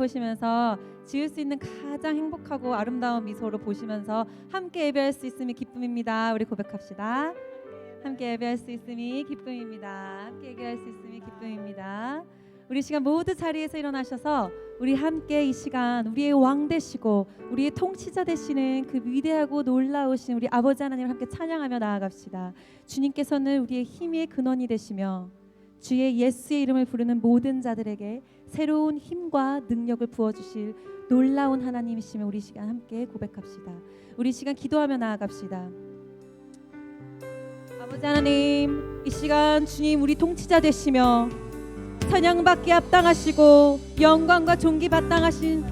보시면서 지을 수 있는 가장 행복하고 아름다운 미소로 보시면서 함께 예배할 수 있음이 기쁨입니다. 우리 고백합시다. 함께 예배할 수 있음이 기쁨입니다. 함께 예배할 수 있음이 기쁨입니다. 우리 시간 모두 자리에서 일어나셔서 우리 함께 이 시간 우리의 왕 되시고 우리의 통치자 되시는 그 위대하고 놀라우신 우리 아버지 하나님을 함께 찬양하며 나아갑시다. 주님께서는 우리의 힘의 근원이 되시며 주의 예수의 이름을 부르는 모든 자들에게 새로운 힘과 능력을 부어주실 놀라운 하나님이시며 우리 시간 함께 고백합시다. 우리 시간 기도하며 나아갑시다. 아버지 하나님, 이 시간 주님 우리 통치자 되시며 찬양받기 합당하시고 영광과 존귀 마땅하신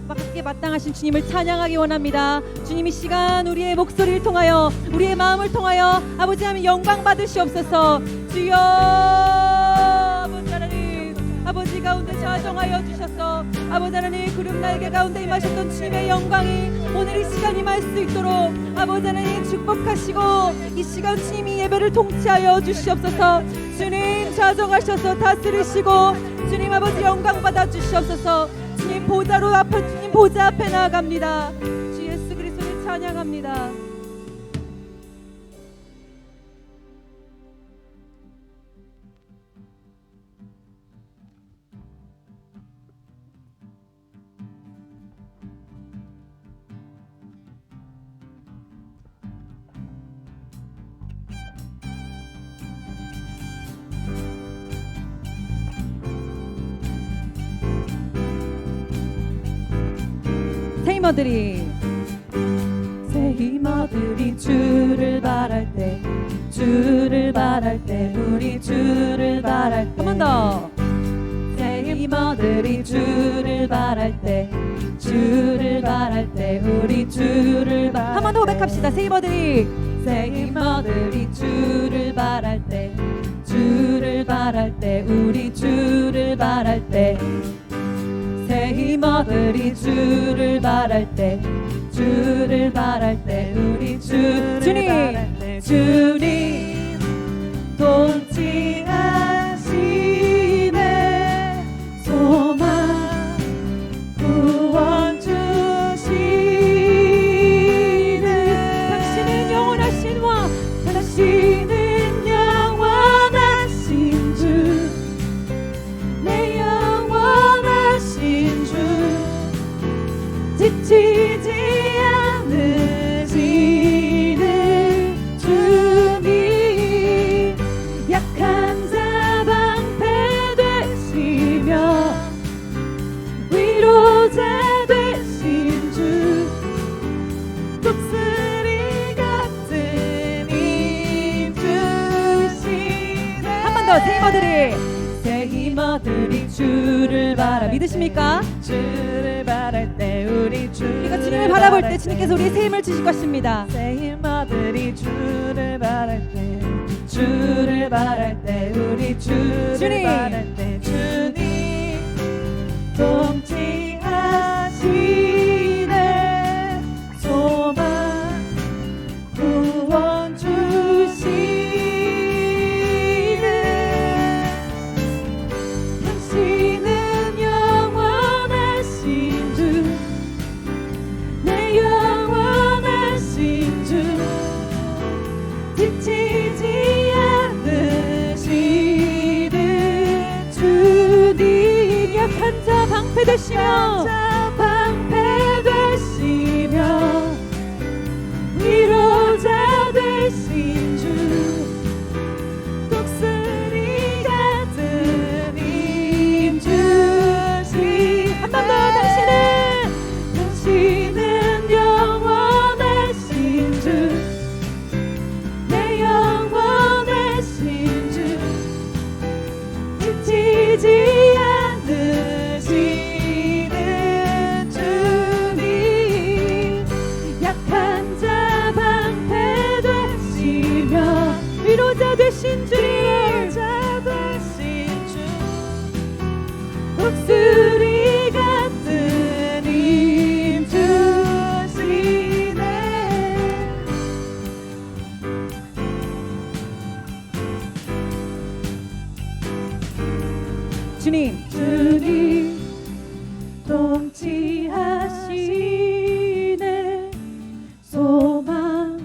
주님을 찬양하기 원합니다. 주님 이 시간 우리의 목소리를 통하여 우리의 마음을 통하여 아버지 하나님 영광 받으시옵소서. 주여 아버지 하나님, 아버지 가운데 자정하여 주셔서 아버지 하나님 구름 날개 가운데 임하셨던 주님의 영광이 오늘 이 시간 임할 수 있도록 아버지 하나님 축복하시고 이 시간 주님이 예배를 통치하여 주시옵소서. 주님 자정하셔서 다스리시고 주님 아버지 영광 받아 주시옵소서. 주님 보좌로 앞에 주님 보좌 앞에 나아갑니다. 주 예수 그리스도를 찬양합니다. 새 힘어들이 주를 바랄 때 우리 주를 바랄 때 한 번 더. 새 힘어들이 주를 바랄 때 우리 주를 바랄 때 한 번 더 고백합시다. 새 힘어들이 주를 바랄 때 우리 주를 바랄 때 새 힘어들이 주를 바랄 때 우리 주님 통치하시네 소망 구원 주시네 당신은 영원하신 왕 당신은 영원하신 주 내 영원하신 주 지치지 않으시는 주님 약한 자 방패 되시며 위로자 되신 주 독수리 같은 힘 주시네 한 번 더. 새 힘어들이 주를 바라 믿으십니까? 주를 바랄 때 우리 우리가 주님을 바라볼 때 주님께서 우리의 새 힘을 주실 것입니다. 새 힘어들이 주를 바랄 때 우리 주를 바랄 때 주님 통치하시네 소망 구원 주시네 당신은 영원하신 주 내 영원하신 주 지치지 않으시는 주님 약한 자 방패 되시며 위로자 되신 주 독수리 같은 힘 주시 한 번 더. 당신은 영원하신 주 내 영원하신 주 지치지 않으시는 주님 약한 자 방패 되시며 위로자 되신 주님 독수리 같은 통치하시네 소망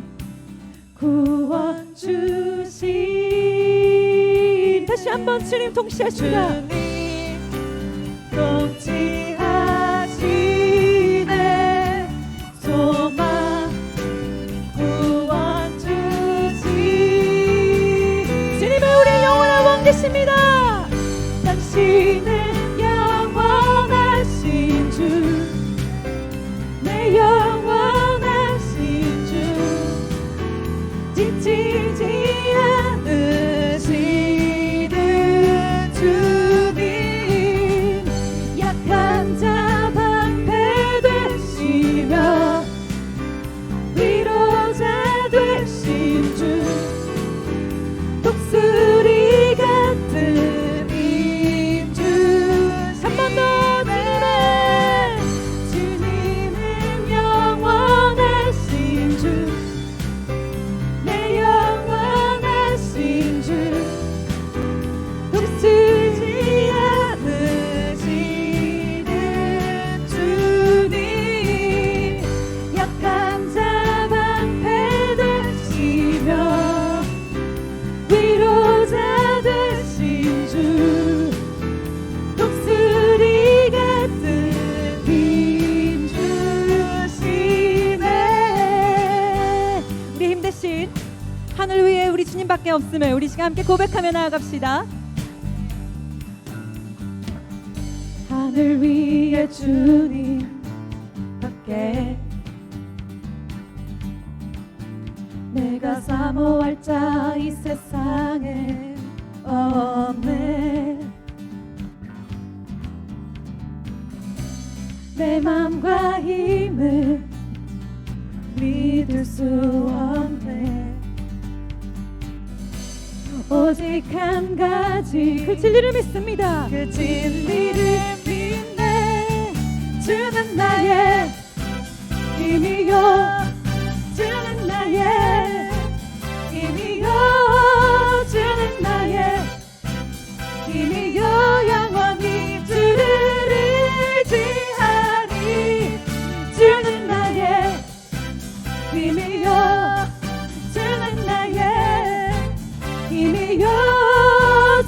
구원 주신 다시 한번 주님 통치하십니다. 주님 통치하시네 소망 구원 주신 주님은 우리의 영원한 왕 되십니다. 당신은 영원하신 주 내 영원하신 주 지치지 않으시는 주님 약한 자 방패 되시며 위로자 되신 주 독수리 같은 인주 한 번 더 주님은 영원하신 주 내 영원하신 주 독수지 않으시는 주님 약한 자 방패 되시며 위로자 되신 주 독수리 같은 힘 주시네. 우리 힘 대신 하늘 위에 우리 주님밖에 없음을 우리 시간 함께 고백하며 나아갑시다. 하늘 위에 주님밖에 내가 사모할 자 이 세상에 없네 내 맘과 힘을 믿을 수 없네 오직 한 가지 그 진리를 믿습니다. 그 진리를 믿네 주는 나의 힘이요 주는 나의 힘이요 주는 나의 힘이요 영원히 주를 의지하리 주는 나의 힘이요 주는 나의 힘이요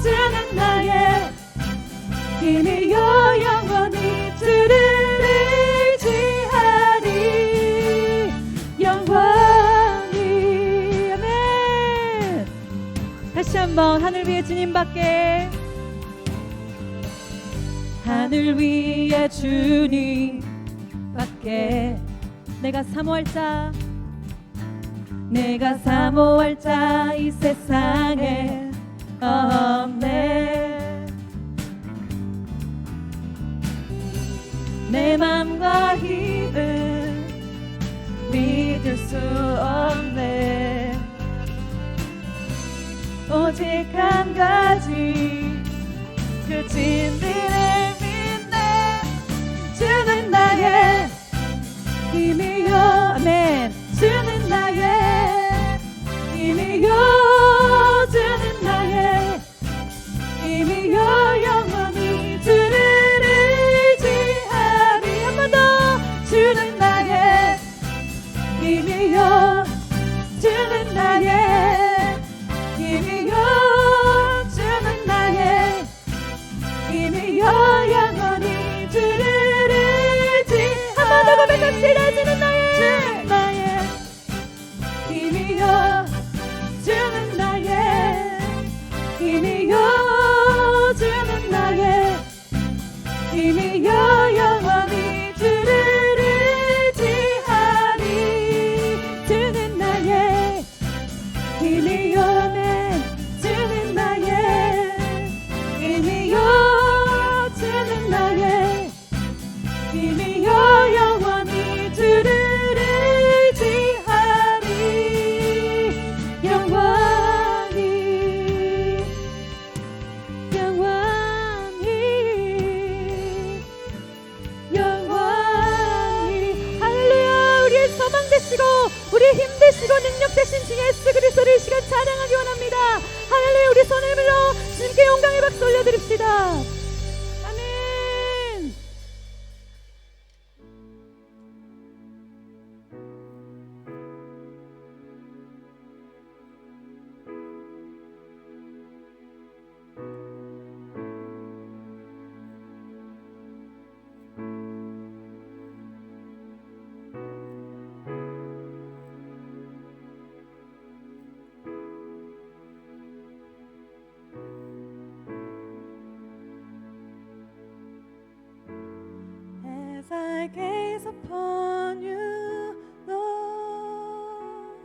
주는 나의 힘이요 영원히 주를 의지하리 영원히 아멘. 다시 한번 하늘 위에 주님밖에 하늘 위에 주님밖에 내가 사모할 자 내가 사모할 자 이 세상에 없네 내 맘과 힘을 믿을 수 없네 오직 한 가지 그 진리를 믿네 주는 나의 힘이요 아멘. 주는 나의 힘이요 주는 나의 힘이요 영원히 주를 의지하리 한 번 더 주는 나의 힘이요 주는 나의 힘이요 주는 나의 힘이요 영원히 주를 의지 한 번 더 고백합시다 주는 나의 힘이요 주는 나의 힘이요 주는 나의 힘이요 영원히 주를 의지하리 주는 나의 힘이요 주는 나의 힘이요 주는 나의 힘이요 영원히 주를 의지하리 영원히 영원히 영원히 할렐루야. 우리의 소망 되시고 우리의 힘 되시고 능력 되신 주 예수 그리스도를 이 시간 찬양하기 원합니다. 할렐루야. 우리 손을 들어 주님께 영광의 박수 올려드립시다. I gaze upon you, Lord,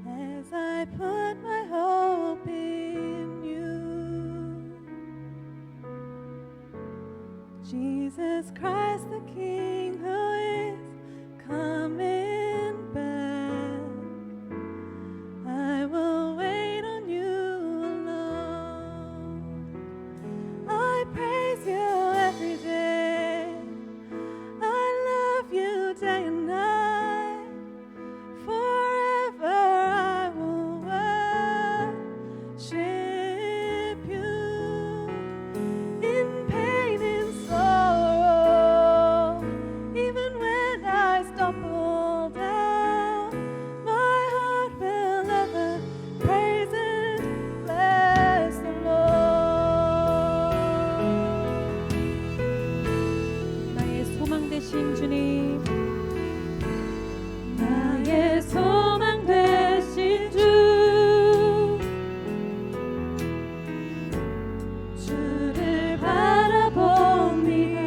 as I put my hope in you. Jesus Christ the King, who is coming back, I will wait on you alone. I praise you every day, I love you day and night. Forever I will worship you. In pain, in sorrow, even when I stumble down, my heart will ever praise and bless the Lord. 나의 소망 되신 주님, 나의 소망 되신 주, 주를 바라봅니다.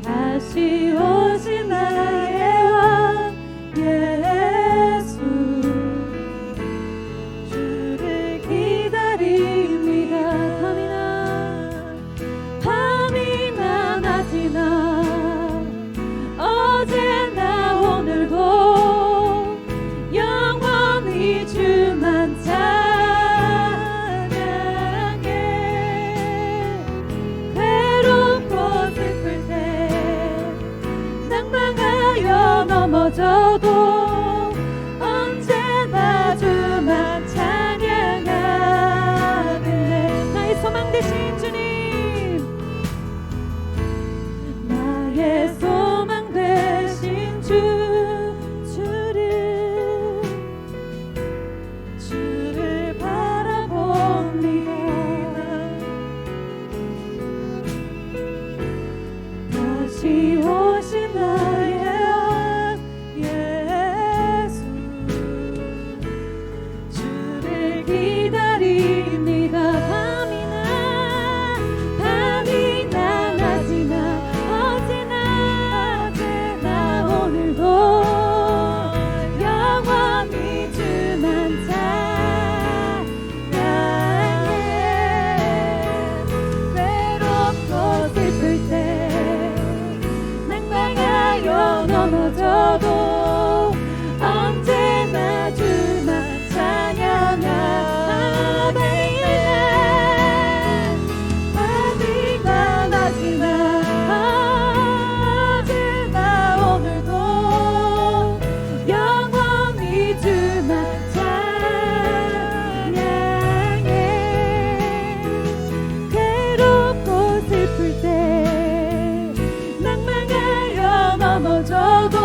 다시 오신 나의 왕 예수, 주를 기다립니다. 밤이나 낮이나 어제나 오늘도 영원히 주만 찬양해. 괴롭고 슬플 때 낭망하여 넘어져도 언제나 주만 찬양하네. 나의 소망 되신 주님, 나의 소망 되신 주, 주를 바라봅니다. 다시 오신 나의 왕 예수, 주를 기다립니다. 밤이나 낮이나 어제나 오늘도 영원히 주만 찬양해. 외롭고 슬플 때 낭망하여 넘어져도 언제나 주만 찬양하네. 밤이나 낮이나 어제나 오늘도 영원히 주만 찬양해. 괴롭고 슬플 때 낭망하여 넘어져도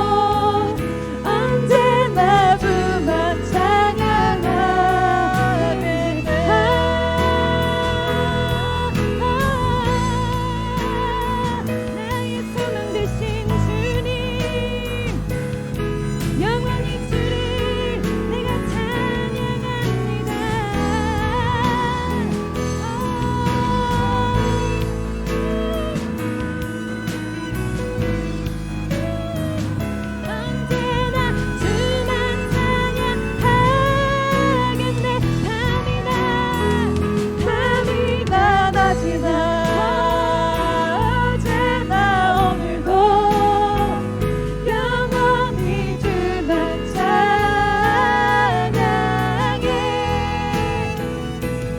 언제나 주만 찬양하네. 나의 소망 되신 주님, 영원히 주를 내가 찬양합니다. 언제나 주만 찬양하겠네. 밤이나 낮이나 어제나 오늘도 영원히 주만 찬양해.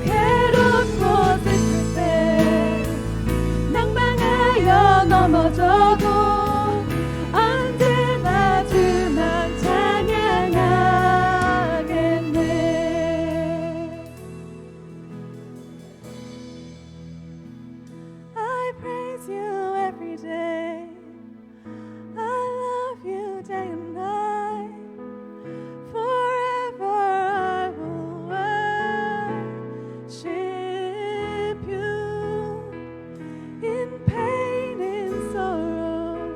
괴롭고 슬플 때 낭망하여 넘어져도 언제나 주만 찬양하겠네. I praise you every day, I love you day and night. Forever I will worship you. In pain, in sorrow,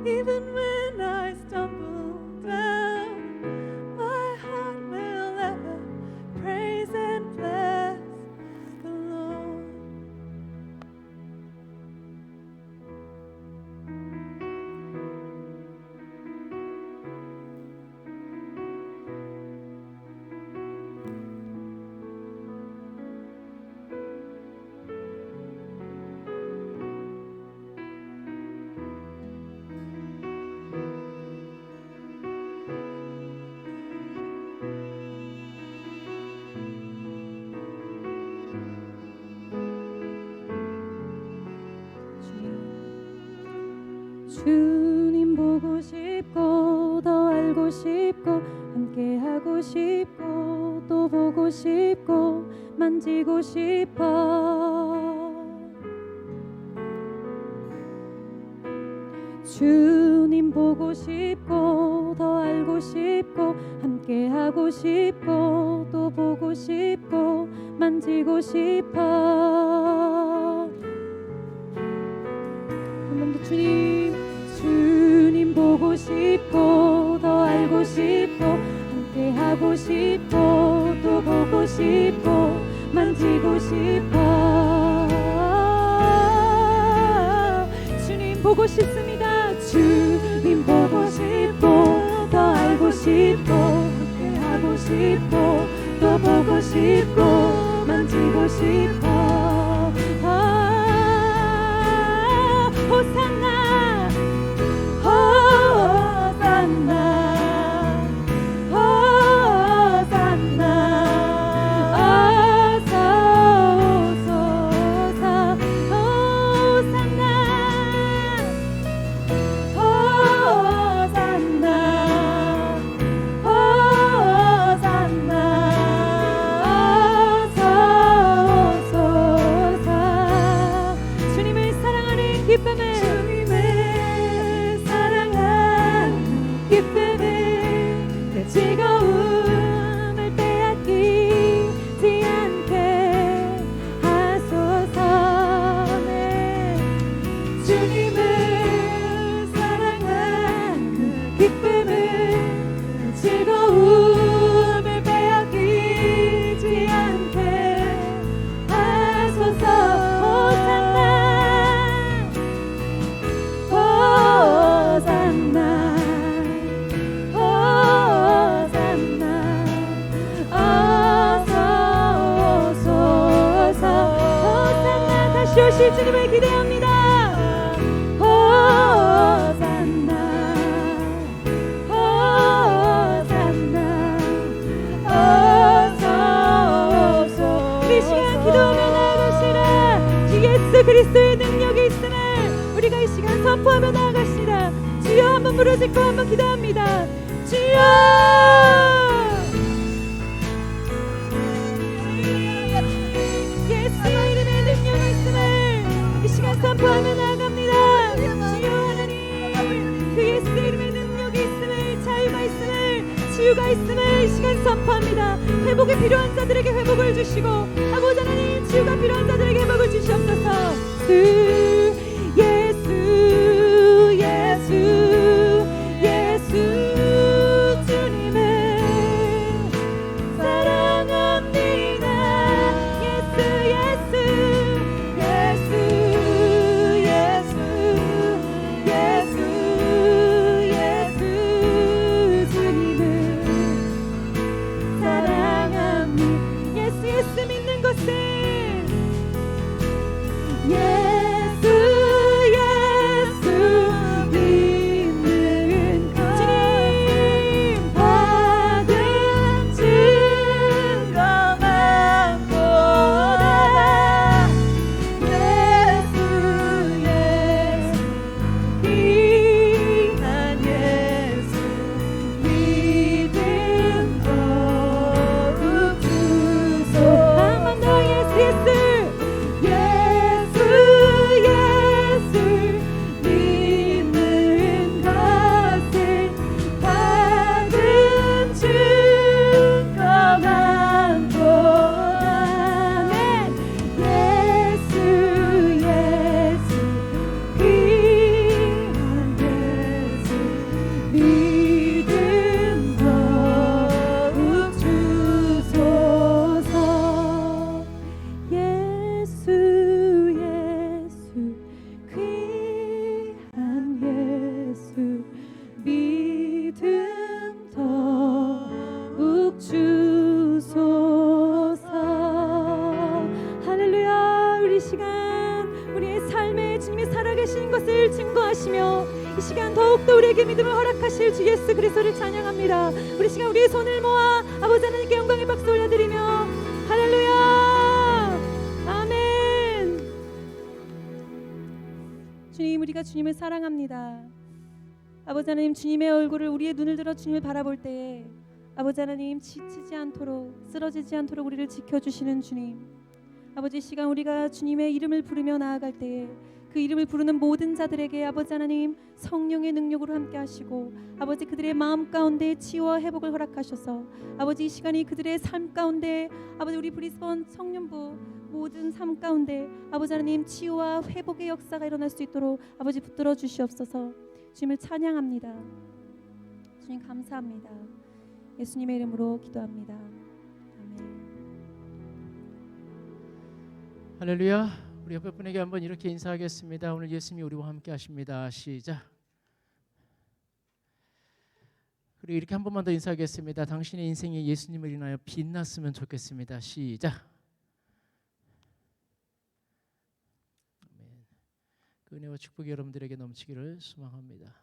even when I stumble down, my heart will ever praise and bless the Lord. 주님 보고 싶고 더 알고 싶고 함께 하고 싶고 또 보고 싶고 만지고 싶어. 주님 보고 싶고 더 알고 싶고 함께 하고 싶고 또 보고 싶고 만지고 싶어. 한 번 더 주님 보고 싶고 더 알고 싶고 함께 하고 싶고 또 보고 싶고 만지고 싶어. 주님 보고 싶습니다. 주님 보고 싶고 더 알고 싶고 함께 하고 싶고 또 보고 싶고 만지고 싶어. 호산나 호산나 호산나 어서 오소서. 호산나 호산나 호산나 어서 오소서. 주님을 사랑하는 기쁨을 그 즐거움을 빼앗기지 않게 하소서. 네. 주님을 사랑한 그 기쁨을 그 즐거움을 빼앗기지 않게 하소서. 호산나 호산나 호산나 어서 오소서. 호산나 다시 오실 주님을 기대합니다. 호산나 호산나 어서 오소. 우리 시간 기도하며 나아가시라. 주 예수 그리스도의 능력이 있음을 우리가 이 시간 선포하며 나아가시라. 주여 한번 부르짖고 한번 기도합니다. 주여 예수의 이름에 능력이 있음을 이 시간 선포하며 나아갑니다. 주여 하나님 그 예수의 이름에 능력이 있음을 자유가 있음을 치유가 있음을 이 시간 선포합니다. 회복이 필요한 자들에게 회복을 주시고 아버지 하나님 치유가 필요한 자들에게 회복을 주시옵소서. 예수 예수 예수 주님을 사랑합니다. 예수 예수 예수 예수 예수 예수 주님을 사랑합니다. 예수 예수 믿는 것은 예수 예수 믿는 것 주님 받은 증거만 보다 예수 예수 귀한 예수 믿음 더욱 주소. 한 번 더 예수 예수 예수 예수 믿는 것을 받은 증거만 보다네. 예수 예수 귀한 예수 믿음 더욱 주소서. 예수 예수 귀한 예수 믿음 더욱 주소서. 할렐루야. 우리 시간 우리의 삶에 주님이 살아계신 것을 증거하시며 이 시간 더욱더 우리에게 믿음을 허락하실 주 예수 그리스도를 찬양합니다. 우리 시간 우리의 손을 모아 아버지 하나님께 영광의 박수 올려드리며 할렐루야 아멘. 주님 우리가 주님을 사랑합니다. 아버지 하나님, 주님의 얼굴을, 우리의 눈을 들어 주님을 바라볼 때에 아버지 하나님, 지치지 않도록, 쓰러지지 않도록 우리를 지켜주시는 주님, 아버지, 이 시간 우리가 주님의 이름을 부르며 나아갈 때에 그 이름을 부르는 모든 자들에게 아버지 하나님, 성령의 능력으로 함께 하시고 아버지, 그들의 마음 가운데 치유와 회복을 허락하셔서 아버지, 이 시간이 그들의 삶 가운데 아버지, 우리 브리스번 청년부 모든 삶 가운데 아버지 하나님, 치유와 회복의 역사가 일어날 수 있도록 아버지 붙들어 주시옵소서. 주님을 찬양합니다. 주님 감사합니다. 예수님의 이름으로 기도합니다. 아멘. 할렐루야. 우리 옆에 분에게 한번 이렇게 인사하겠습니다. 오늘 예수님이 우리와 함께 하십니다. 시작. 그리고 이렇게 한 번만 더 인사하겠습니다. 당신의 인생에 예수님을 인하여 빛났으면 좋겠습니다. 시작. 아멘. 그 은혜와 축복이 여러분들에게 넘치기를 소망합니다.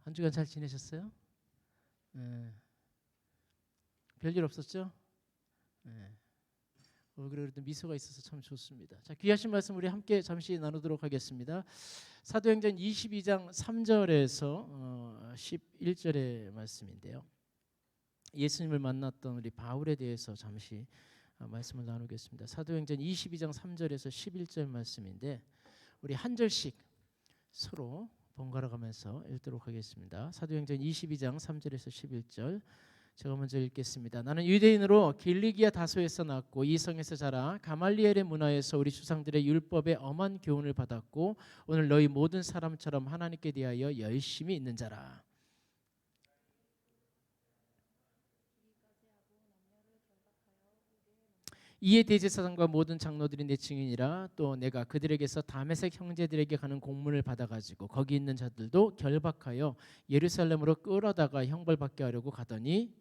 한 주간 잘 지내셨어요? 별일 없었죠? 얼굴에 그래도 미소가 있어서 참 좋습니다. 자, 귀하신 말씀 우리 함께 잠시 나누도록 하겠습니다. 사도행전 22장 3절에서 11절의 말씀인데요. 예수님을 만났던 우리 바울에 대해서 잠시 말씀을 나누겠습니다. 사도행전 22장 3절에서 11절 말씀인데 우리 한 절씩 서로 번갈아 가면서 읽도록 하겠습니다. 사도행전 22장 3절에서 11절 제가 먼저 읽겠습니다. 나는 유대인으로 길리기아 다소에서 났고 이 성에서 자라 가말리엘의 문화에서 우리 조상들의 율법의 엄한 교훈을 받았고 오늘 너희 모든 사람처럼 하나님께 대하여 열심히 있는 자라. 이에 대제사장과 모든 장로들이 내 증인이라. 또 내가 그들에게서 다메섹 형제들에게 가는 공문을 받아가지고 거기 있는 자들도 결박하여 예루살렘으로 끌어다가 형벌받게 하려고 가더니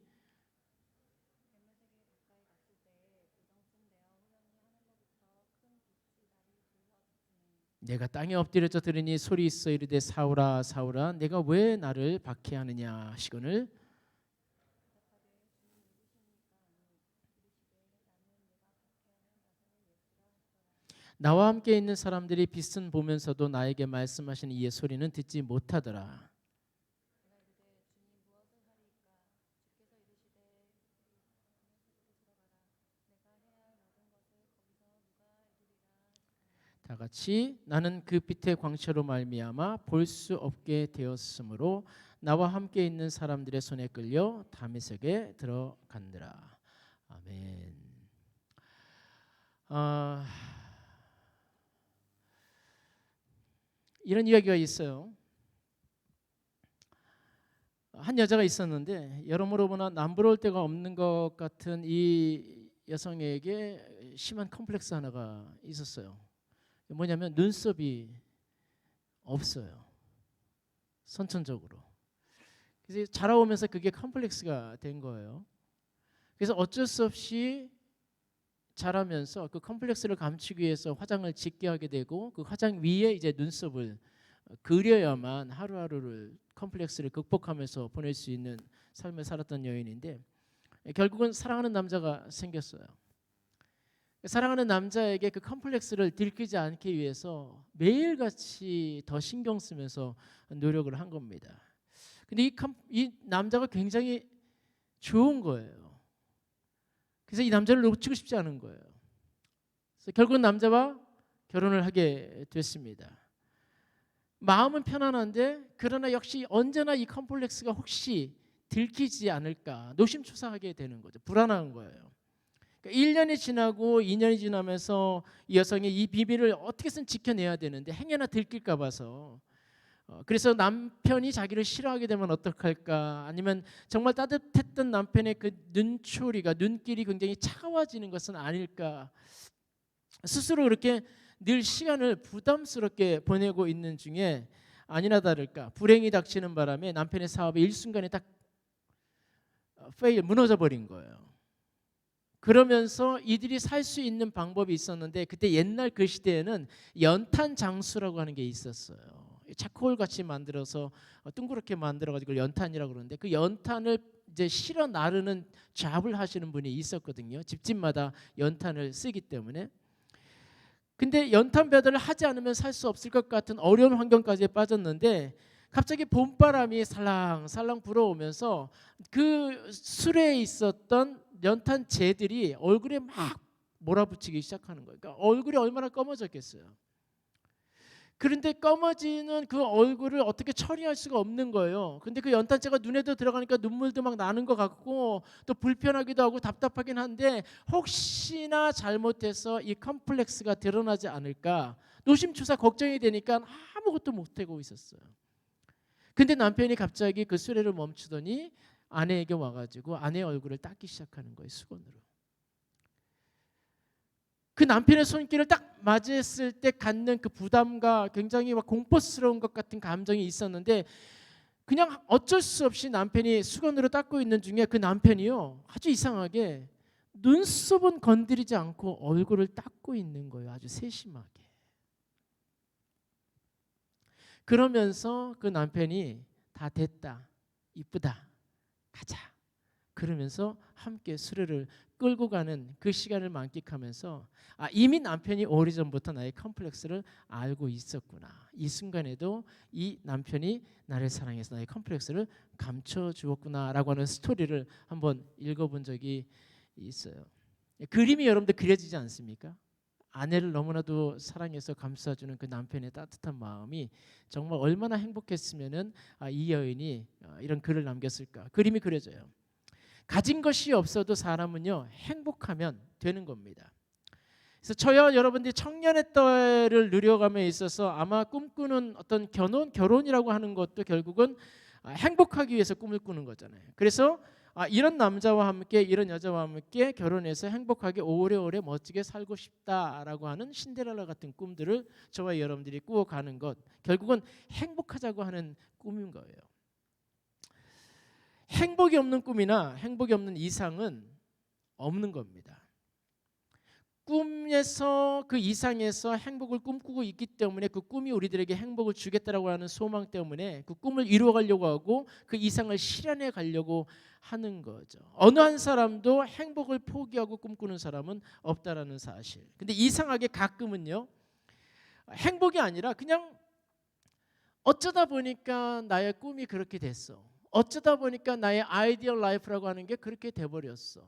내가 땅에 엎드려져 들으니 소리 있어 이르되 사울아 사울아 내가 왜 나를 박해하느냐 하시거늘 나와 함께 있는 사람들이 빛은 보면서도 나에게 말씀하시는 이의 소리는 듣지 못하더라. 다 같이 나는 그 빛의 광채로 말미암아 볼 수 없게 되었으므로 나와 함께 있는 사람들의 손에 끌려 다메섹에 들어간더라. 아멘. 이런 이야기가 있어요. 한 여자가 있었는데 여러모로 보나 남부러울 데가 없는 것 같은 이 여성에게 심한 컴플렉스 하나가 있었어요. 뭐냐면 눈썹이 없어요. 선천적으로. 그래서 자라오면서 그게 컴플렉스가 된 거예요. 그래서 어쩔 수 없이 자라면서 그 컴플렉스를 감추기 위해서 화장을 짙게 하게 되고 그 화장 위에 이제 눈썹을 그려야만 하루하루를 컴플렉스를 극복하면서 보낼 수 있는 삶을 살았던 여인인데 결국은 사랑하는 남자가 생겼어요. 사랑하는 남자에게 그 컴플렉스를 들키지 않기 위해서 매일같이 더 신경 쓰면서 노력을 한 겁니다. 근데 이 남자가 굉장히 좋은 거예요. 그래서 이 남자를 놓치고 싶지 않은 거예요. 그래서 결국은 남자와 결혼을 하게 됐습니다. 마음은 편안한데 그러나 역시 언제나 이 컴플렉스가 혹시 들키지 않을까 노심초사하게 되는 거죠. 불안한 거예요. 그러니까 1년이 지나고 2년이 지나면서 이 여성이 이 비밀을 어떻게든 지켜내야 되는데 행여나 들킬까 봐서 그래서 남편이 자기를 싫어하게 되면 어떡할까, 아니면 정말 따뜻했던 남편의 그 눈초리가 눈길이 굉장히 차가워지는 것은 아닐까, 스스로 그렇게 늘 시간을 부담스럽게 보내고 있는 중에 아니나 다를까 불행이 닥치는 바람에 남편의 사업이 일순간에 딱 무너져 버린 거예요. 그러면서 이들이 살 수 있는 방법이 있었는데 그때 옛날 그 시대에는 연탄 장수라고 하는 게 있었어요. 차콜 같이 만들어서 둥그렇게 만들어 가지고 연탄이라고 그러는데 그 연탄을 이제 실어 나르는 잡을 하시는 분이 있었거든요. 집집마다 연탄을 쓰기 때문에. 근데 연탄 배달을 하지 않으면 살 수 없을 것 같은 어려운 환경까지 빠졌는데 갑자기 봄바람이 살랑살랑 불어오면서 그 수레에 있었던 연탄 재들이 얼굴에 막 몰아붙이기 시작하는 거예요. 그러니까 얼굴이 얼마나 검어졌겠어요. 그런데 검어지는 그 얼굴을 어떻게 처리할 수가 없는 거예요. 근데 그 연탄재가 눈에도 들어가니까 눈물도 막 나는 것 같고 또 불편하기도 하고 답답하긴 한데 혹시나 잘못해서 이 컴플렉스가 드러나지 않을까 노심초사 걱정이 되니까 아무것도 못하고 있었어요. 근데 남편이 갑자기 그 수레를 멈추더니 아내에게 와가지고 아내의 얼굴을 닦기 시작하는 거예요. 수건으로. 그 남편의 손길을 딱 맞이했을 때 갖는 그 부담과 굉장히 막 공포스러운 것 같은 감정이 있었는데 그냥 어쩔 수 없이 남편이 수건으로 닦고 있는 중에 그 남편이요 아주 이상하게 눈썹은 건드리지 않고 얼굴을 닦고 있는 거예요. 아주 세심하게. 그러면서 그 남편이 다 됐다, 이쁘다, 가자 그러면서 함께 수레를 끌고 가는 그 시간을 만끽하면서 이미 남편이 오래전부터 나의 컴플렉스를 알고 있었구나. 이 순간에도 이 남편이 나를 사랑해서 나의 컴플렉스를 감춰주었구나라고 하는 스토리를 한번 읽어본 적이 있어요. 그림이 여러분들 그려지지 않습니까? 아내를 너무나도 사랑해서 감싸주는 그 남편의 따뜻한 마음이 정말 얼마나 행복했으면은 이 여인이 이런 글을 남겼을까. 그림이 그려져요. 가진 것이 없어도 사람은요 행복하면 되는 겁니다. 그래서 저와 여러분들이 청년의 때를 누려감에 있어서 아마 꿈꾸는 어떤 결혼이라고 하는 것도 결국은 행복하기 위해서 꿈을 꾸는 거잖아요. 그래서 이런 남자와 함께 이런 여자와 함께 결혼해서 행복하게 오래오래 멋지게 살고 싶다라고 하는 신데렐라 같은 꿈들을 저와 여러분들이 꾸어가는 것 결국은 행복하자고 하는 꿈인 거예요. 행복이 없는 꿈이나 행복이 없는 이상은 없는 겁니다. 꿈에서 그 이상에서 행복을 꿈꾸고 있기 때문에 그 꿈이 우리들에게 행복을 주겠다라고 하는 소망 때문에 그 꿈을 이루어가려고 하고 그 이상을 실현해 가려고 하는 거죠. 어느 한 사람도 행복을 포기하고 꿈꾸는 사람은 없다라는 사실. 근데 이상하게 가끔은요 행복이 아니라 그냥 어쩌다 보니까 나의 꿈이 그렇게 됐어. 어쩌다 보니까 나의 아이디얼 라이프라고 하는 게 그렇게 돼버렸어.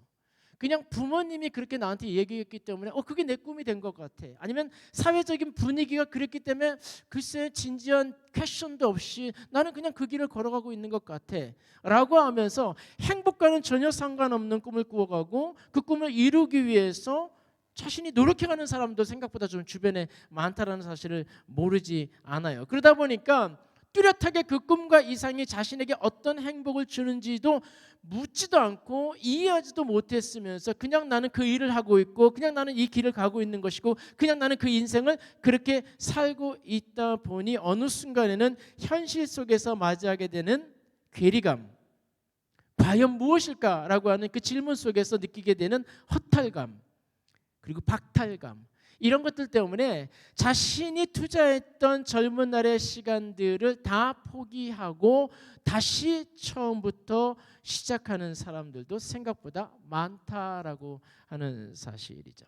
그냥 부모님이 그렇게 나한테 얘기했기 때문에 그게 내 꿈이 된 것 같아. 아니면 사회적인 분위기가 그랬기 때문에 글쎄 진지한 퀘션도 없이 나는 그냥 그 길을 걸어가고 있는 것 같아 라고 하면서 행복과는 전혀 상관없는 꿈을 꾸어가고 그 꿈을 이루기 위해서 자신이 노력해가는 사람도 생각보다 좀 주변에 많다라는 사실을 모르지 않아요. 그러다 보니까 뚜렷하게 그 꿈과 이상이 자신에게 어떤 행복을 주는지도 묻지도 않고 이해하지도 못했으면서 그냥 나는 그 일을 하고 있고 그냥 나는 이 길을 가고 있는 것이고 그냥 나는 그 인생을 그렇게 살고 있다 보니 어느 순간에는 현실 속에서 맞이하게 되는 괴리감, 과연 무엇일까라고 하는 그 질문 속에서 느끼게 되는 허탈감 그리고 박탈감, 이런 것들 때문에 자신이 투자했던 젊은 날의 시간들을 다 포기하고 다시 처음부터 시작하는 사람들도 생각보다 많다라고 하는 사실이죠.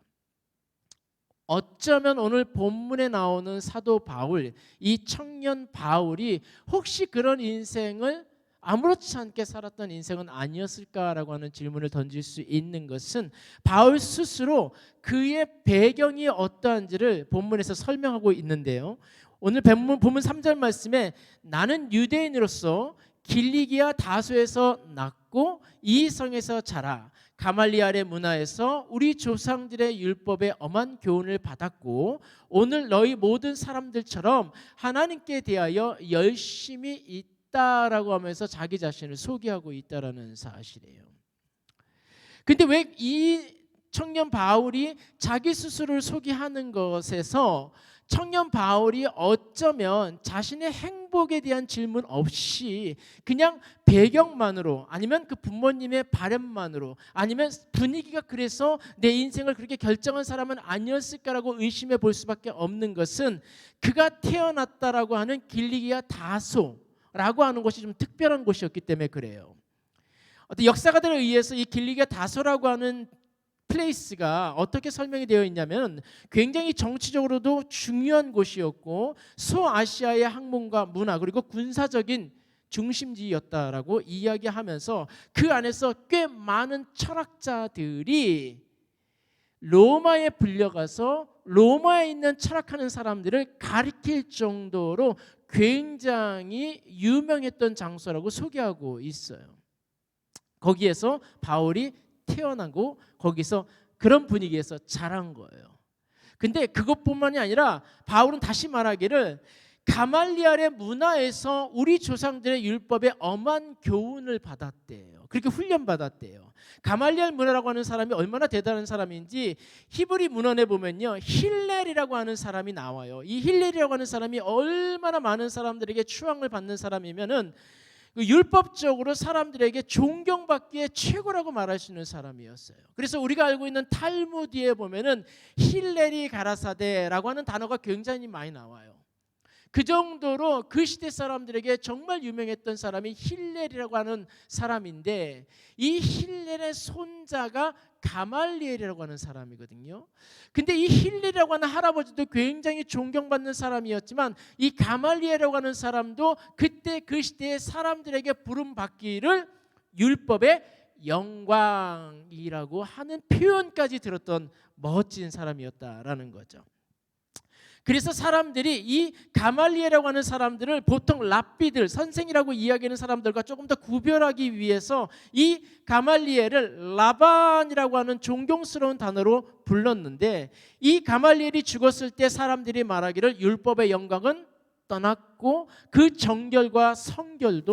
어쩌면 오늘 본문에 나오는 사도 바울, 이 청년 바울이 혹시 그런 인생을 아무렇지 않게 살았던 인생은 아니었을까라고 하는 질문을 던질 수 있는 것은 바울 스스로 그의 배경이 어떠한지를 본문에서 설명하고 있는데요. 오늘 본문 3절 말씀에 나는 유대인으로서 길리기아 다소에서 났고 이 성에서 자라 가말리알의 문화에서 우리 조상들의 율법에 엄한 교훈을 받았고 오늘 너희 모든 사람들처럼 하나님께 대하여 열심히 있다라고 하면서 자기 자신을 소개하고 있다라는 사실이에요. 근데 왜 이 청년 바울이 자기 스스로를 소개하는 것에서 청년 바울이 어쩌면 자신의 행복에 대한 질문 없이 그냥 배경만으로 아니면 그 부모님의 바람만으로 아니면 분위기가 그래서 내 인생을 그렇게 결정한 사람은 아니었을까라고 의심해 볼 수밖에 없는 것은 그가 태어났다라고 하는 길리기아 다소라고 하는 곳이 좀 특별한 곳이었기 때문에 그래요. 어떤 역사가들에 의해서 이 길리기아 다소라고 하는 플레이스가 어떻게 설명이 되어 있냐면 굉장히 정치적으로도 중요한 곳이었고 소아시아의 학문과 문화 그리고 군사적인 중심지였다라고 이야기하면서 그 안에서 꽤 많은 철학자들이 로마에 불려가서 로마에 있는 철학하는 사람들을 가리킬 정도로 굉장히 유명했던 장소라고 소개하고 있어요. 거기에서 바울이 태어나고 거기서 그런 분위기에서 자란 거예요. 근데 그것뿐만이 아니라 바울은 다시 말하기를 가말리엘의 문화에서 우리 조상들의 율법에 엄한 교훈을 받았대요. 그렇게 훈련받았대요. 가말리엘 문화라고 하는 사람이 얼마나 대단한 사람인지 히브리 문헌에 보면요, 힐렐이라고 하는 사람이 나와요. 이 힐렐이라고 하는 사람이 얼마나 많은 사람들에게 추앙을 받는 사람이면은 율법적으로 사람들에게 존경받기에 최고라고 말할 수 있는 사람이었어요. 그래서 우리가 알고 있는 탈무드에 보면은 힐렐이 가라사데라고 하는 단어가 굉장히 많이 나와요. 그 정도로 그 시대 사람들에게 정말 유명했던 사람이 힐렐이라고 하는 사람인데 이 힐렐의 손자가 가말리엘이라고 하는 사람이거든요. 근데 이 힐렐이라고 하는 할아버지도 굉장히 존경받는 사람이었지만 이 가말리엘이라고 하는 사람도 그때 그 시대의 사람들에게 부름받기를 율법의 영광이라고 하는 표현까지 들었던 멋진 사람이었다라는 거죠. 그래서 사람들이 이 가말리엘이라고 하는 사람들을 보통 랍비들, 선생이라고 이야기하는 사람들과 조금 더 구별하기 위해서 이 가말리엘을 라반이라고 하는 존경스러운 단어로 불렀는데 이 가말리엘이 죽었을 때 사람들이 말하기를 율법의 영광은 떠났고 그 정결과 성결도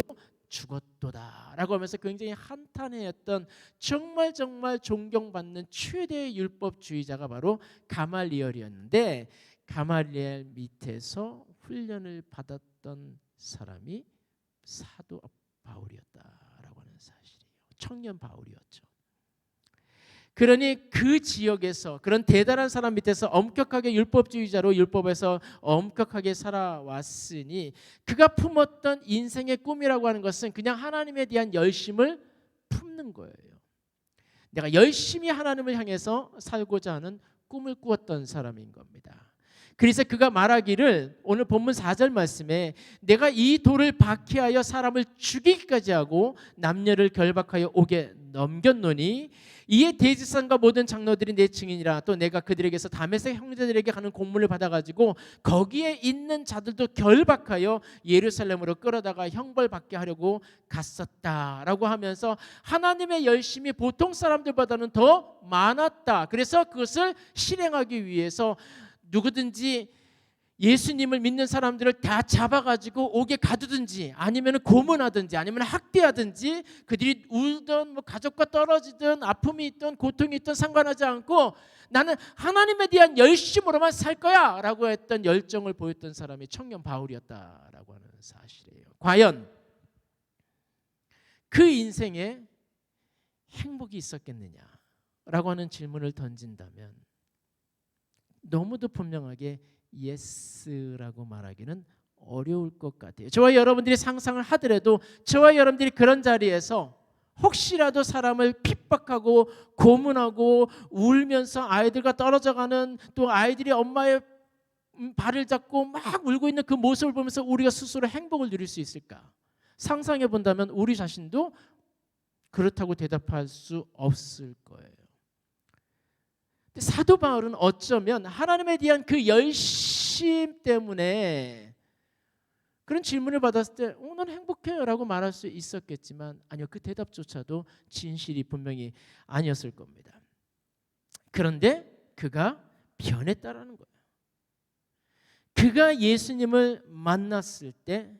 죽었도다 라고 하면서 굉장히 한탄해했던 정말 존경받는 최대의 율법주의자가 바로 가말리엘이었는데 가말리엘 밑에서 훈련을 받았던 사람이 사도 바울이었다라고 하는 사실이에요. 청년 바울이었죠. 그러니 그 지역에서 그런 대단한 사람 밑에서 엄격하게 율법주의자로 율법에서 엄격하게 살아왔으니 그가 품었던 인생의 꿈이라고 하는 것은 그냥 하나님에 대한 열심을 품는 거예요. 내가 열심히 하나님을 향해서 살고자 하는 꿈을 꾸었던 사람인 겁니다. 그래서 그가 말하기를 오늘 본문 4절 말씀에 내가 이 돌을 박해하여 사람을 죽이기까지 하고 남녀를 결박하여 옥에 넘겼노니 이에 대제사장과 모든 장로들이 내 증인이라. 또 내가 그들에게서 다메섹 형제들에게 가는 공문을 받아가지고 거기에 있는 자들도 결박하여 예루살렘으로 끌어다가 형벌받게 하려고 갔었다라고 하면서 하나님의 열심이 보통 사람들보다는 더 많았다. 그래서 그것을 실행하기 위해서 누구든지 예수님을 믿는 사람들을 다 잡아가지고 옥에 가두든지 아니면 고문하든지 아니면 학대하든지 그들이 울든 뭐 가족과 떨어지든 아픔이 있든 고통이 있든 상관하지 않고 나는 하나님에 대한 열심으로만 살 거야 라고 했던 열정을 보였던 사람이 청년 바울이었다라고 하는 사실이에요. 과연 그 인생에 행복이 있었겠느냐라고 하는 질문을 던진다면 너무도 분명하게 예스라고 말하기는 어려울 것 같아요. 저와 여러분들이 상상을 하더라도 저와 여러분들이 그런 자리에서 혹시라도 사람을 핍박하고 고문하고 울면서 아이들과 떨어져가는 또 아이들이 엄마의 발을 잡고 막 울고 있는 그 모습을 보면서 우리가 스스로 행복을 누릴 수 있을까? 상상해 본다면 우리 자신도 그렇다고 대답할 수 없을 거예요. 사도 바울은 어쩌면 하나님에 대한 그 열심 때문에 그런 질문을 받았을 때 난 행복해요 라고 말할 수 있었겠지만 아니요, 그 대답조차도 진실이 분명히 아니었을 겁니다. 그런데 그가 변했다라는 거예요. 그가 예수님을 만났을 때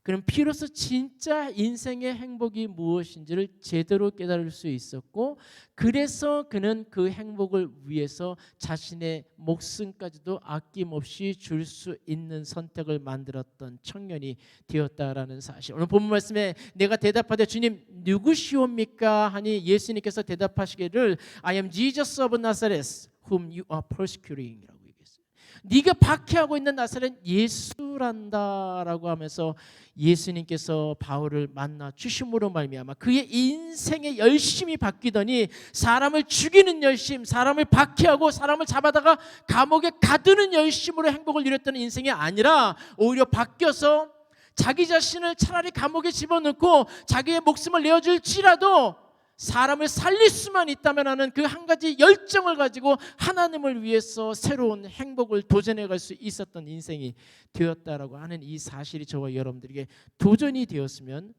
그럼 비로소 진짜 인생의 행복이 무엇인지를 제대로 깨달을 수 있었고 그래서 그는 그 행복을 위해서 자신의 목숨까지도 아낌없이 줄 수 있는 선택을 만들었던 청년이 되었다라는 사실. 오늘 본문 말씀에 내가 대답하되 주님 누구시옵니까 하니 예수님께서 대답하시기를 I am Jesus of Nazareth whom you are persecuting 이라고 얘기했어요. 네가 박해하고 있는 나사렛 예수란다라고 하면서 예수님께서 바울을 만나 주심으로 말미암아 그의 인생의 열심이 바뀌더니 사람을 죽이는 열심, 사람을 박해하고 사람을 잡아다가 감옥에 가두는 열심으로 행복을 누렸던 인생이 아니라 오히려 바뀌어서 자기 자신을 차라리 감옥에 집어넣고 자기의 목숨을 내어줄지라도 사람을 살릴 수만 있다면 하는 그 한 가지 열정을 가지고 하나님을 위해서 새로운 행복을 도전해 갈 수 있었던 인생이 되었다라고 하는 이 사실이 저와 여러분들에게 도전이 되었으면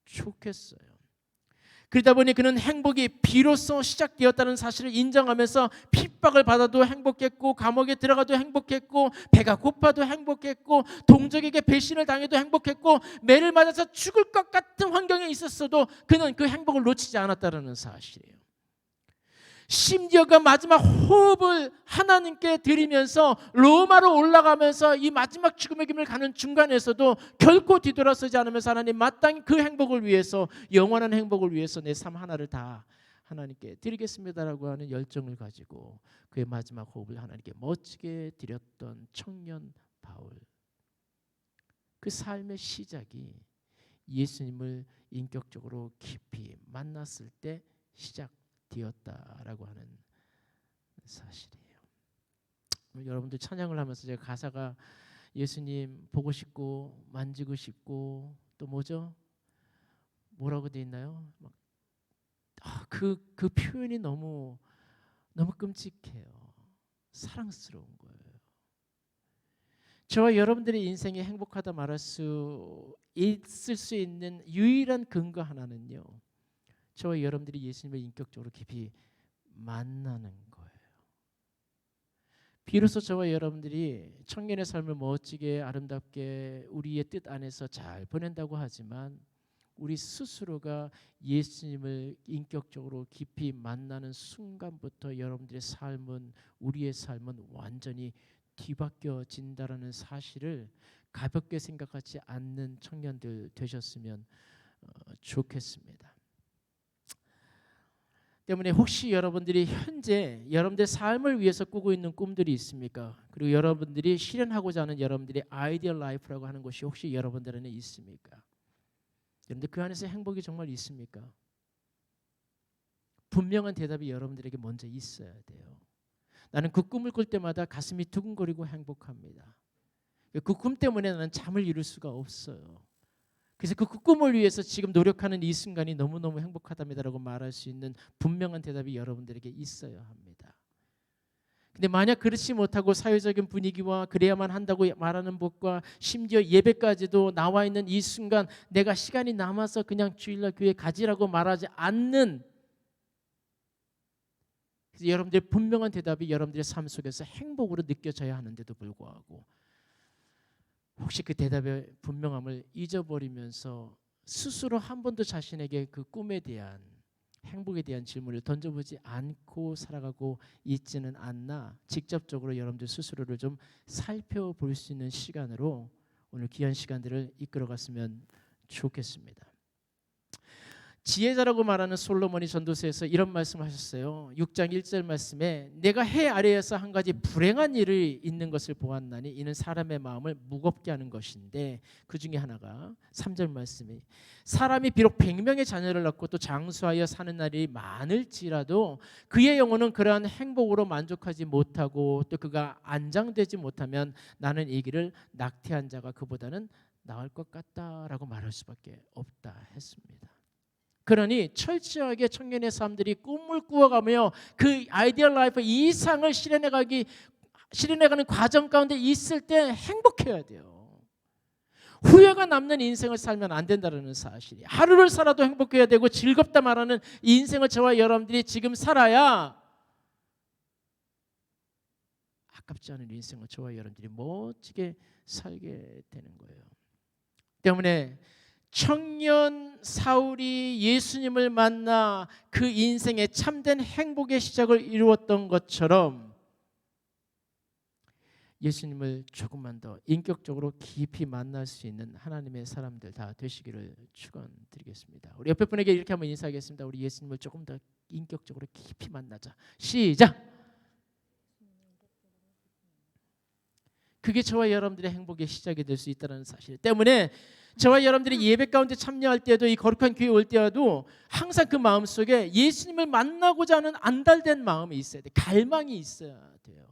좋겠어요. 그러다 보니 그는 행복이 비로소 시작되었다는 사실을 인정하면서 핍박을 받아도 행복했고 감옥에 들어가도 행복했고 배가 고파도 행복했고 동족에게 배신을 당해도 행복했고 매를 맞아서 죽을 것 같은 환경에 있었어도 그는 그 행복을 놓치지 않았다는 사실이에요. 심지어가 마지막 호흡을 하나님께 드리면서 로마로 올라가면서 이 마지막 죽음의 길을 가는 중간에서도 결코 뒤돌아서지 않으면서 하나님 마땅히 그 행복을 위해서 영원한 행복을 위해서 내 삶 하나를 다 하나님께 드리겠습니다라고 하는 열정을 가지고 그의 마지막 호흡을 하나님께 멋지게 드렸던 청년 바울. 그 삶의 시작이 예수님을 인격적으로 깊이 만났을 때 시작되었다라고 하는 사실이에요. 여러분들 찬양을 하면서 제가 가사가 예수님 보고 싶고 만지고 싶고 또 뭐라고 돼 있나요? 그 표현이 너무 끔찍해요. 사랑스러운 거예요. 저와 여러분들의 인생이 행복하다 말할 수 있을 수 있는 유일한 근거 하나는요, 저와 여러분들이 예수님을 인격적으로 깊이 만나는 거예요. 비로소 저와 여러분들이 청년의 삶을 멋지게 아름답게 우리의 뜻 안에서 잘 보낸다고 하지만 우리 스스로가 예수님을 인격적으로 깊이 만나는 순간부터 여러분들의 삶은, 우리의 삶은 완전히 뒤바뀌어진다라는 사실을 가볍게 생각하지 않는 청년들 되셨으면 좋겠습니다. 때문에 혹시 여러분들이 현재 여러분들의 삶을 위해서 꾸고 있는 꿈들이 있습니까? 그리고 여러분들이 실현하고자 하는 여러분들의 아이디얼 라이프라고 하는 것이 혹시 여러분들에게 있습니까? 여러분들 그 안에서 행복이 정말 있습니까? 분명한 대답이 여러분들에게 먼저 있어야 돼요. 나는 그 꿈을 꿀 때마다 가슴이 두근거리고 행복합니다. 그 꿈 때문에 나는 잠을 이룰 수가 없어요. 그래서 그 꿈을 위해서 지금 노력하는 이 순간이 너무너무 행복하답니다라고 말할 수 있는 분명한 대답이 여러분들에게 있어야 합니다. 근데 만약 그렇지 못하고 사회적인 분위기와 그래야만 한다고 말하는 것과 심지어 예배까지도 나와 있는 이 순간 내가 시간이 남아서 그냥 주일날 교회 가지라고 말하지 않는, 그래서 여러분들의 분명한 대답이 여러분들의 삶 속에서 행복으로 느껴져야 하는데도 불구하고 혹시 그 대답의 분명함을 잊어버리면서 스스로 한 번도 자신에게 그 꿈에 대한, 행복에 대한 질문을 던져보지 않고 살아가고 있지는 않나, 직접적으로 여러분들 스스로를 좀 살펴볼 수 있는 시간으로 오늘 귀한 시간들을 이끌어갔으면 좋겠습니다. 지혜자라고 말하는 솔로몬이 전도서에서 이런 말씀을 하셨어요. 6장 1절 말씀에 내가 해 아래에서 한 가지 불행한 일이 있는 것을 보았나니 이는 사람의 마음을 무겁게 하는 것인데, 그 중에 하나가 3절 말씀이 사람이 비록 100명의 자녀를 낳고 또 장수하여 사는 날이 많을지라도 그의 영혼은 그러한 행복으로 만족하지 못하고 또 그가 안장되지 못하면 나는 이 길을 낙태한 자가 그보다는 나을 것 같다라고 말할 수밖에 없다 했습니다. 그러니 철저하게 청년의 삶들이 꿈을 꾸어가며 그 아이디얼 라이프 이상을 실현해가는 과정 가운데 있을 때 행복해야 돼요. 후회가 남는 인생을 살면 안 된다는 사실이, 하루를 살아도 행복해야 되고 즐겁다 말하는 이 인생을 저와 여러분들이 지금 살아야 아깝지 않은 인생을 저와 여러분들이 멋지게 살게 되는 거예요. 때문에 청년 사울이 예수님을 만나 그 인생의 참된 행복의 시작을 이루었던 것처럼 예수님을 조금만 더 인격적으로 깊이 만날 수 있는 하나님의 사람들 다 되시기를 축원드리겠습니다. 우리 옆에 분에게 이렇게 한번 인사하겠습니다. 우리 예수님을 조금 더 인격적으로 깊이 만나자. 시작. 그게 저와 여러분들의 행복의 시작이 될 수 있다는 사실 때문에 저와 여러분들이 예배 가운데 참여할 때도 이 거룩한 교회 올 때에도 항상 그 마음속에 예수님을 만나고자 하는 안달된 마음이 있어야 돼. 갈망이 있어야 돼요.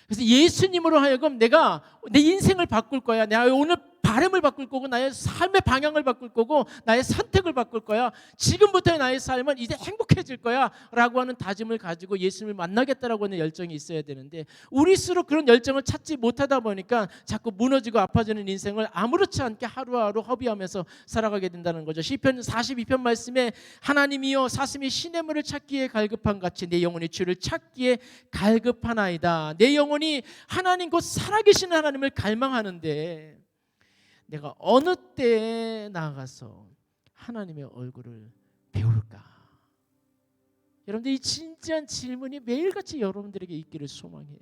그래서 예수님으로 하여금 내가 내 인생을 바꿀 거야. 내가 오늘 바람을 바꿀 거고 나의 삶의 방향을 바꿀 거고 나의 선택을 바꿀 거야. 지금부터의 나의 삶은 이제 행복해질 거야 라고 하는 다짐을 가지고 예수님을 만나겠다라고 하는 열정이 있어야 되는데 우리 스스로 그런 열정을 찾지 못하다 보니까 자꾸 무너지고 아파지는 인생을 아무렇지 않게 하루하루 허비하면서 살아가게 된다는 거죠. 시편 42편 말씀에 하나님이여 사슴이 시냇물을 찾기에 갈급한 같이 내 영혼이 주를 찾기에 갈급하나이다. 내 영혼이 하나님 곧 살아계신 하나님을 갈망하는데 내가 어느 때에 나아가서 하나님의 얼굴을 배울까? 여러분들 이 진지한 질문이 매일같이 여러분들에게 있기를 소망해요.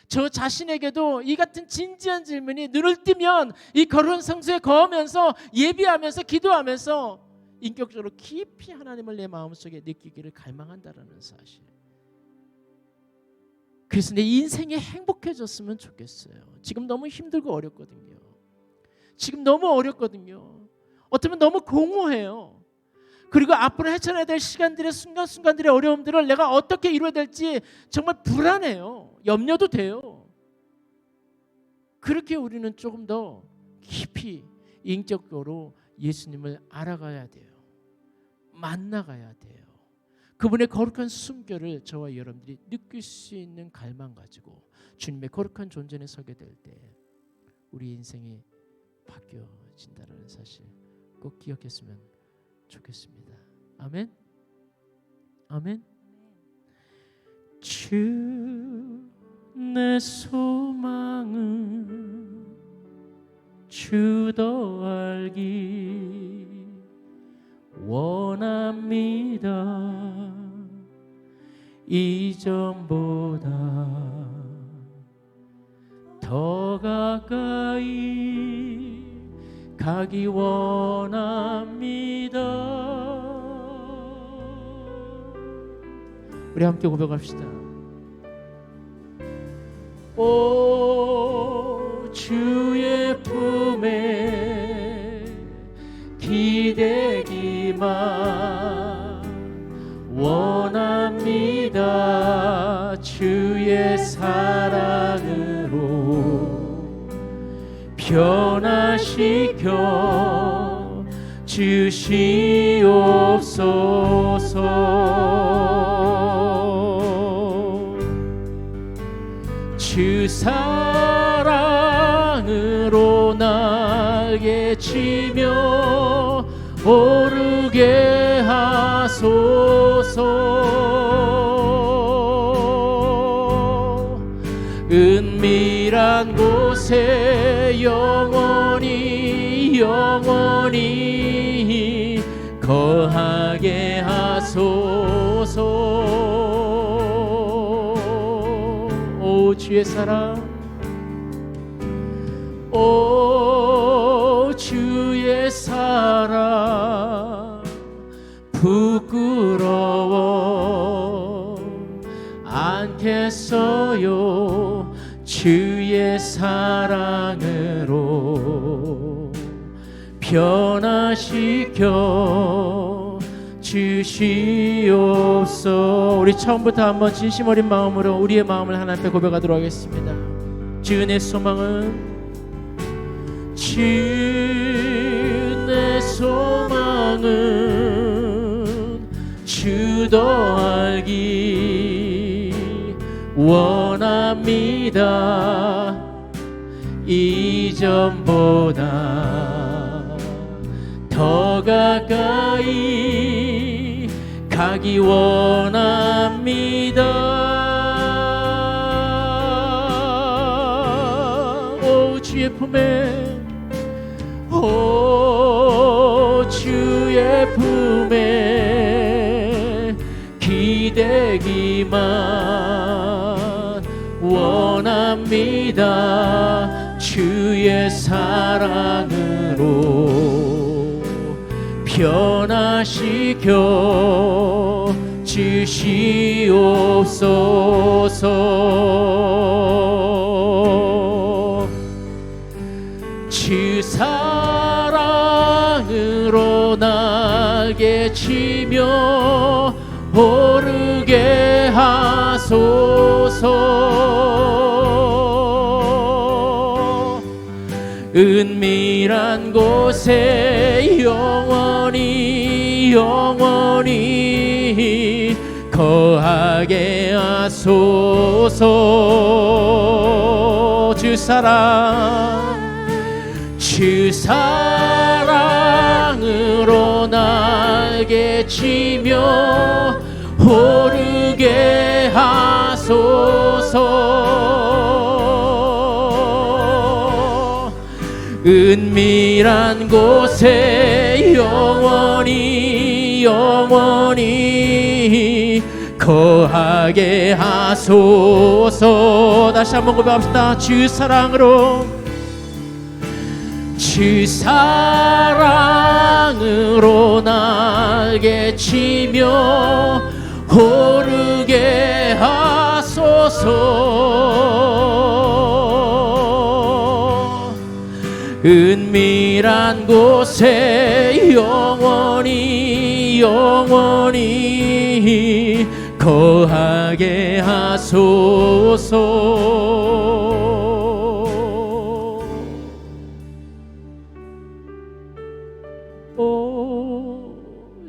저 자신에게도 이 같은 진지한 질문이 눈을 뜨면 이 거룩한 성소에 거하면서 예비하면서 기도하면서 인격적으로 깊이 하나님을 내 마음속에 느끼기를 갈망한다라는 사실. 그래서 내 인생이 행복해졌으면 좋겠어요. 지금 너무 힘들고 어렵거든요. 지금 너무 어렵거든요. 어쩌면 너무 공허해요. 그리고 앞으로 헤쳐나야 될 시간들의 순간순간들의 어려움들을 내가 어떻게 이루어야 될지 정말 불안해요. 염려도 돼요. 그렇게 우리는 조금 더 깊이 인격적으로 예수님을 알아가야 돼요. 만나가야 돼요. 그분의 거룩한 숨결을 저와 여러분들이 느낄 수 있는 갈망 가지고 주님의 거룩한 존전에 서게 될 때 우리 인생이 바뀌어진다는 사실 꼭 기억했으면 좋겠습니다. 아멘. 아멘. 주 내 소망은 주 더 알기 원합니다. 이전보다 더 가까이 가기 원합니다. 우리 함께 고백합시다. 오 주의 품에 기대기만 원합니다. 주의 사랑으로 변화시켜 주시옵소서. 주 사랑으로 날개 치며 오르게 하소서. 은밀한 곳에 영원히 거하게 하소서. 오 주의 사랑, 오 주의 사랑 부끄러워 않겠어요. 주의 사랑으로 변화시켜 주시옵소서. 우리 처음부터 한번 진심 어린 마음으로 우리의 마음을 하나님 앞에 고백하도록 하겠습니다. 주 내 소망은 주 내 소망은 주 더 알기 원합니다. 이전보다 더 가까이 가기 원합니다. 오 주의 품에, 오 주의 품에 기대기만 원합니다. 주의 사랑으로 변화시켜 주시옵소서. 하소서. 은밀한 곳에 영원히 영원히 거하게 하소서. 주 사랑으로 날개 치며 오르게 하소서. 은밀한 곳에 영원히 영원히 거하게 하소서. 다시 한번 고백합시다. 주 사랑으로 날개 치며 오르게 하소서. 은밀한 곳에 영원히 영원히 거하게 하소서. 오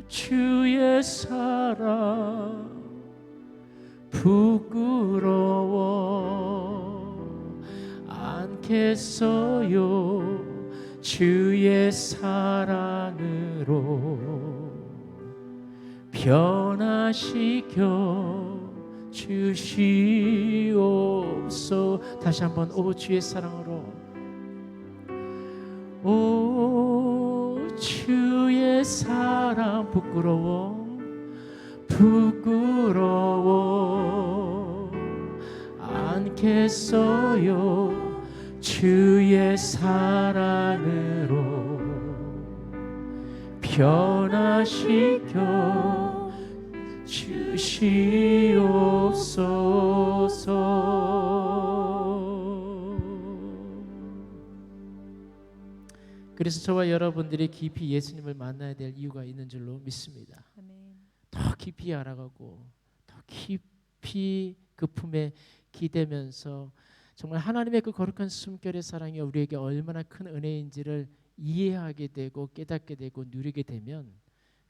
주의 사랑 부끄러워 않겠어요. 주의 사랑으로 변화시켜 주시옵소. 다시 한번 오 주의 사랑으로, 오 주의 사랑 부끄러워 않겠어요. 주의 사랑으로 변화시켜 주시옵소서. 그래서 저와 여러분들이 깊이 예수님을 만나야 될 이유가 있는 줄로 믿습니다. 더 깊이 알아가고 더 깊이 그 품에 기대면서 정말 하나님의 그 거룩한 숨결의 사랑이 우리에게 얼마나 큰 은혜인지를 이해하게 되고 깨닫게 되고 누리게 되면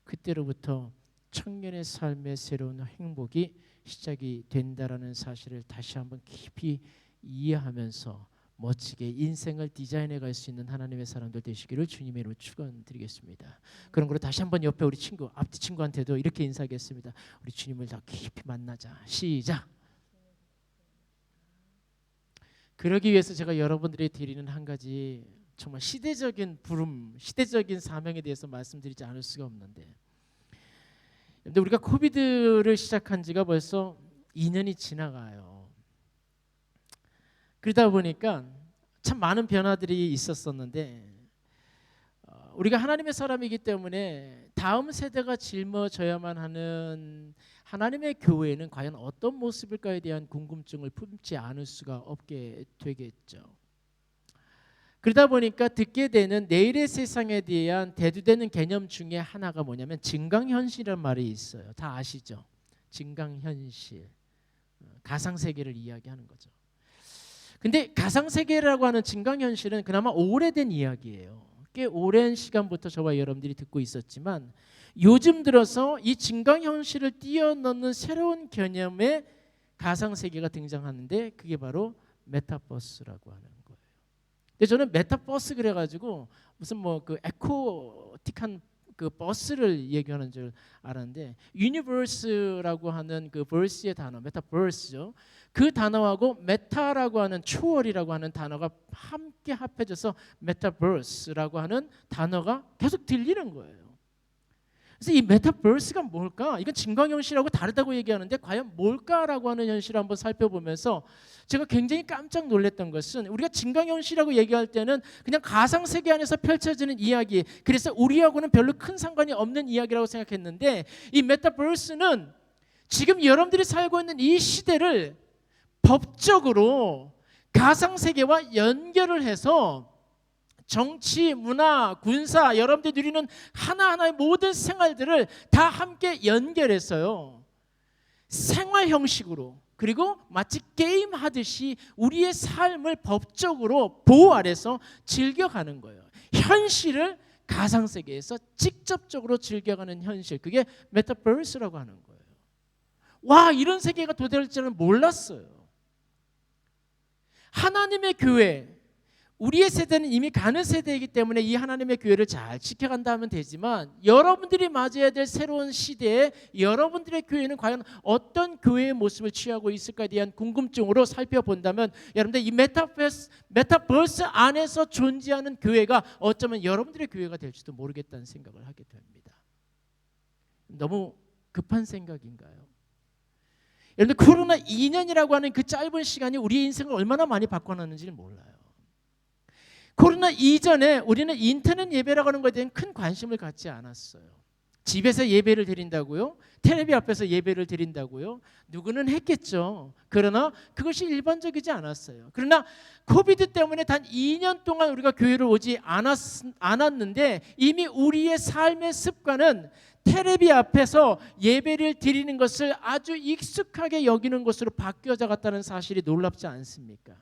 그때로부터 청년의 삶의 새로운 행복이 시작이 된다라는 사실을 다시 한번 깊이 이해하면서 멋지게 인생을 디자인해 갈 수 있는 하나님의 사람들 되시기를 주님의 이름으로 축원드리겠습니다. 그런 거로 다시 한번 옆에 우리 친구, 앞뒤 친구한테도 이렇게 인사하겠습니다. 우리 주님을 더 깊이 만나자. 시작. 그러기 위해서 제가 여러분들이 드리는 한 가지 정말 시대적인 부름, 시대적인 사명에 대해서 말씀드리지 않을 수가 없는데, 근데 우리가 코비드를 시작한 지가 벌써 2년이 지나가요. 그러다 보니까 참 많은 변화들이 있었었는데, 우리가 하나님의 사람이기 때문에 다음 세대가 짊어져야만 하는 하나님의 교회는 과연 어떤 모습일까에 대한 궁금증을 품지 않을 수가 없게 되겠죠. 그러다 보니까 듣게 되는 내일의 세상에 대한 대두되는 개념 중에 하나가 뭐냐면 증강현실이라는 말이 있어요. 다 아시죠? 증강현실, 가상세계를 이야기하는 거죠. 근데 가상세계라고 하는 증강현실은 그나마 오래된 이야기예요. 꽤 오랜 시간부터 저와 여러분들이 듣고 있었지만 요즘 들어서 이 증강현실을 뛰어넘는 새로운 개념의 가상세계가 등장하는데 그게 바로 메타버스라고 하는 거예요. 근데 저는 메타버스 그래가지고 무슨 뭐 그 에코틱한 그 버스를 얘기하는 줄 알았는데, 유니버스라고 하는 그 버스의 단어, 메타버스죠. 그 단어하고 메타라고 하는 초월이라고 하는 단어가 함께 합해져서 메타버스라고 하는 단어가 계속 들리는 거예요. 그래서 이 메타버스가 뭘까? 이건 증강현실하고 다르다고 얘기하는데 과연 뭘까라고 하는 현실을 한번 살펴보면서 제가 굉장히 깜짝 놀랐던 것은, 우리가 증강현실이라고 얘기할 때는 그냥 가상세계 안에서 펼쳐지는 이야기, 그래서 우리하고는 별로 큰 상관이 없는 이야기라고 생각했는데, 이 메타버스는 지금 여러분들이 살고 있는 이 시대를 법적으로 가상세계와 연결을 해서 정치, 문화, 군사, 여러분들이 누리는 하나하나의 모든 생활들을 다 함께 연결했어요. 생활 형식으로, 그리고 마치 게임하듯이 우리의 삶을 법적으로 보호 아래서 즐겨가는 거예요. 현실을 가상세계에서 직접적으로 즐겨가는 현실, 그게 메타버스라고 하는 거예요. 와, 이런 세계가 도달할 줄은 몰랐어요. 하나님의 교회, 우리의 세대는 이미 가는 세대이기 때문에 이 하나님의 교회를 잘 지켜간다 하면 되지만, 여러분들이 맞이해야 될 새로운 시대에 여러분들의 교회는 과연 어떤 교회의 모습을 취하고 있을까에 대한 궁금증으로 살펴본다면, 여러분들 이 메타버스 안에서 존재하는 교회가 어쩌면 여러분들의 교회가 될지도 모르겠다는 생각을 하게 됩니다. 너무 급한 생각인가요? 여러분들, 코로나 2년이라고 하는 그 짧은 시간이 우리의 인생을 얼마나 많이 바꿔놨는지를 몰라요. 코로나 이전에 우리는 인터넷 예배라고 하는 것에 대한 큰 관심을 갖지 않았어요. 집에서 예배를 드린다고요? 텔레비 앞에서 예배를 드린다고요? 누구는 했겠죠. 그러나 그것이 일반적이지 않았어요. 그러나 코비드 때문에 단 2년 동안 우리가 교회를 오지 않았는데, 이미 우리의 삶의 습관은 텔레비 앞에서 예배를 드리는 것을 아주 익숙하게 여기는 것으로 바뀌어져 갔다는 사실이 놀랍지 않습니까?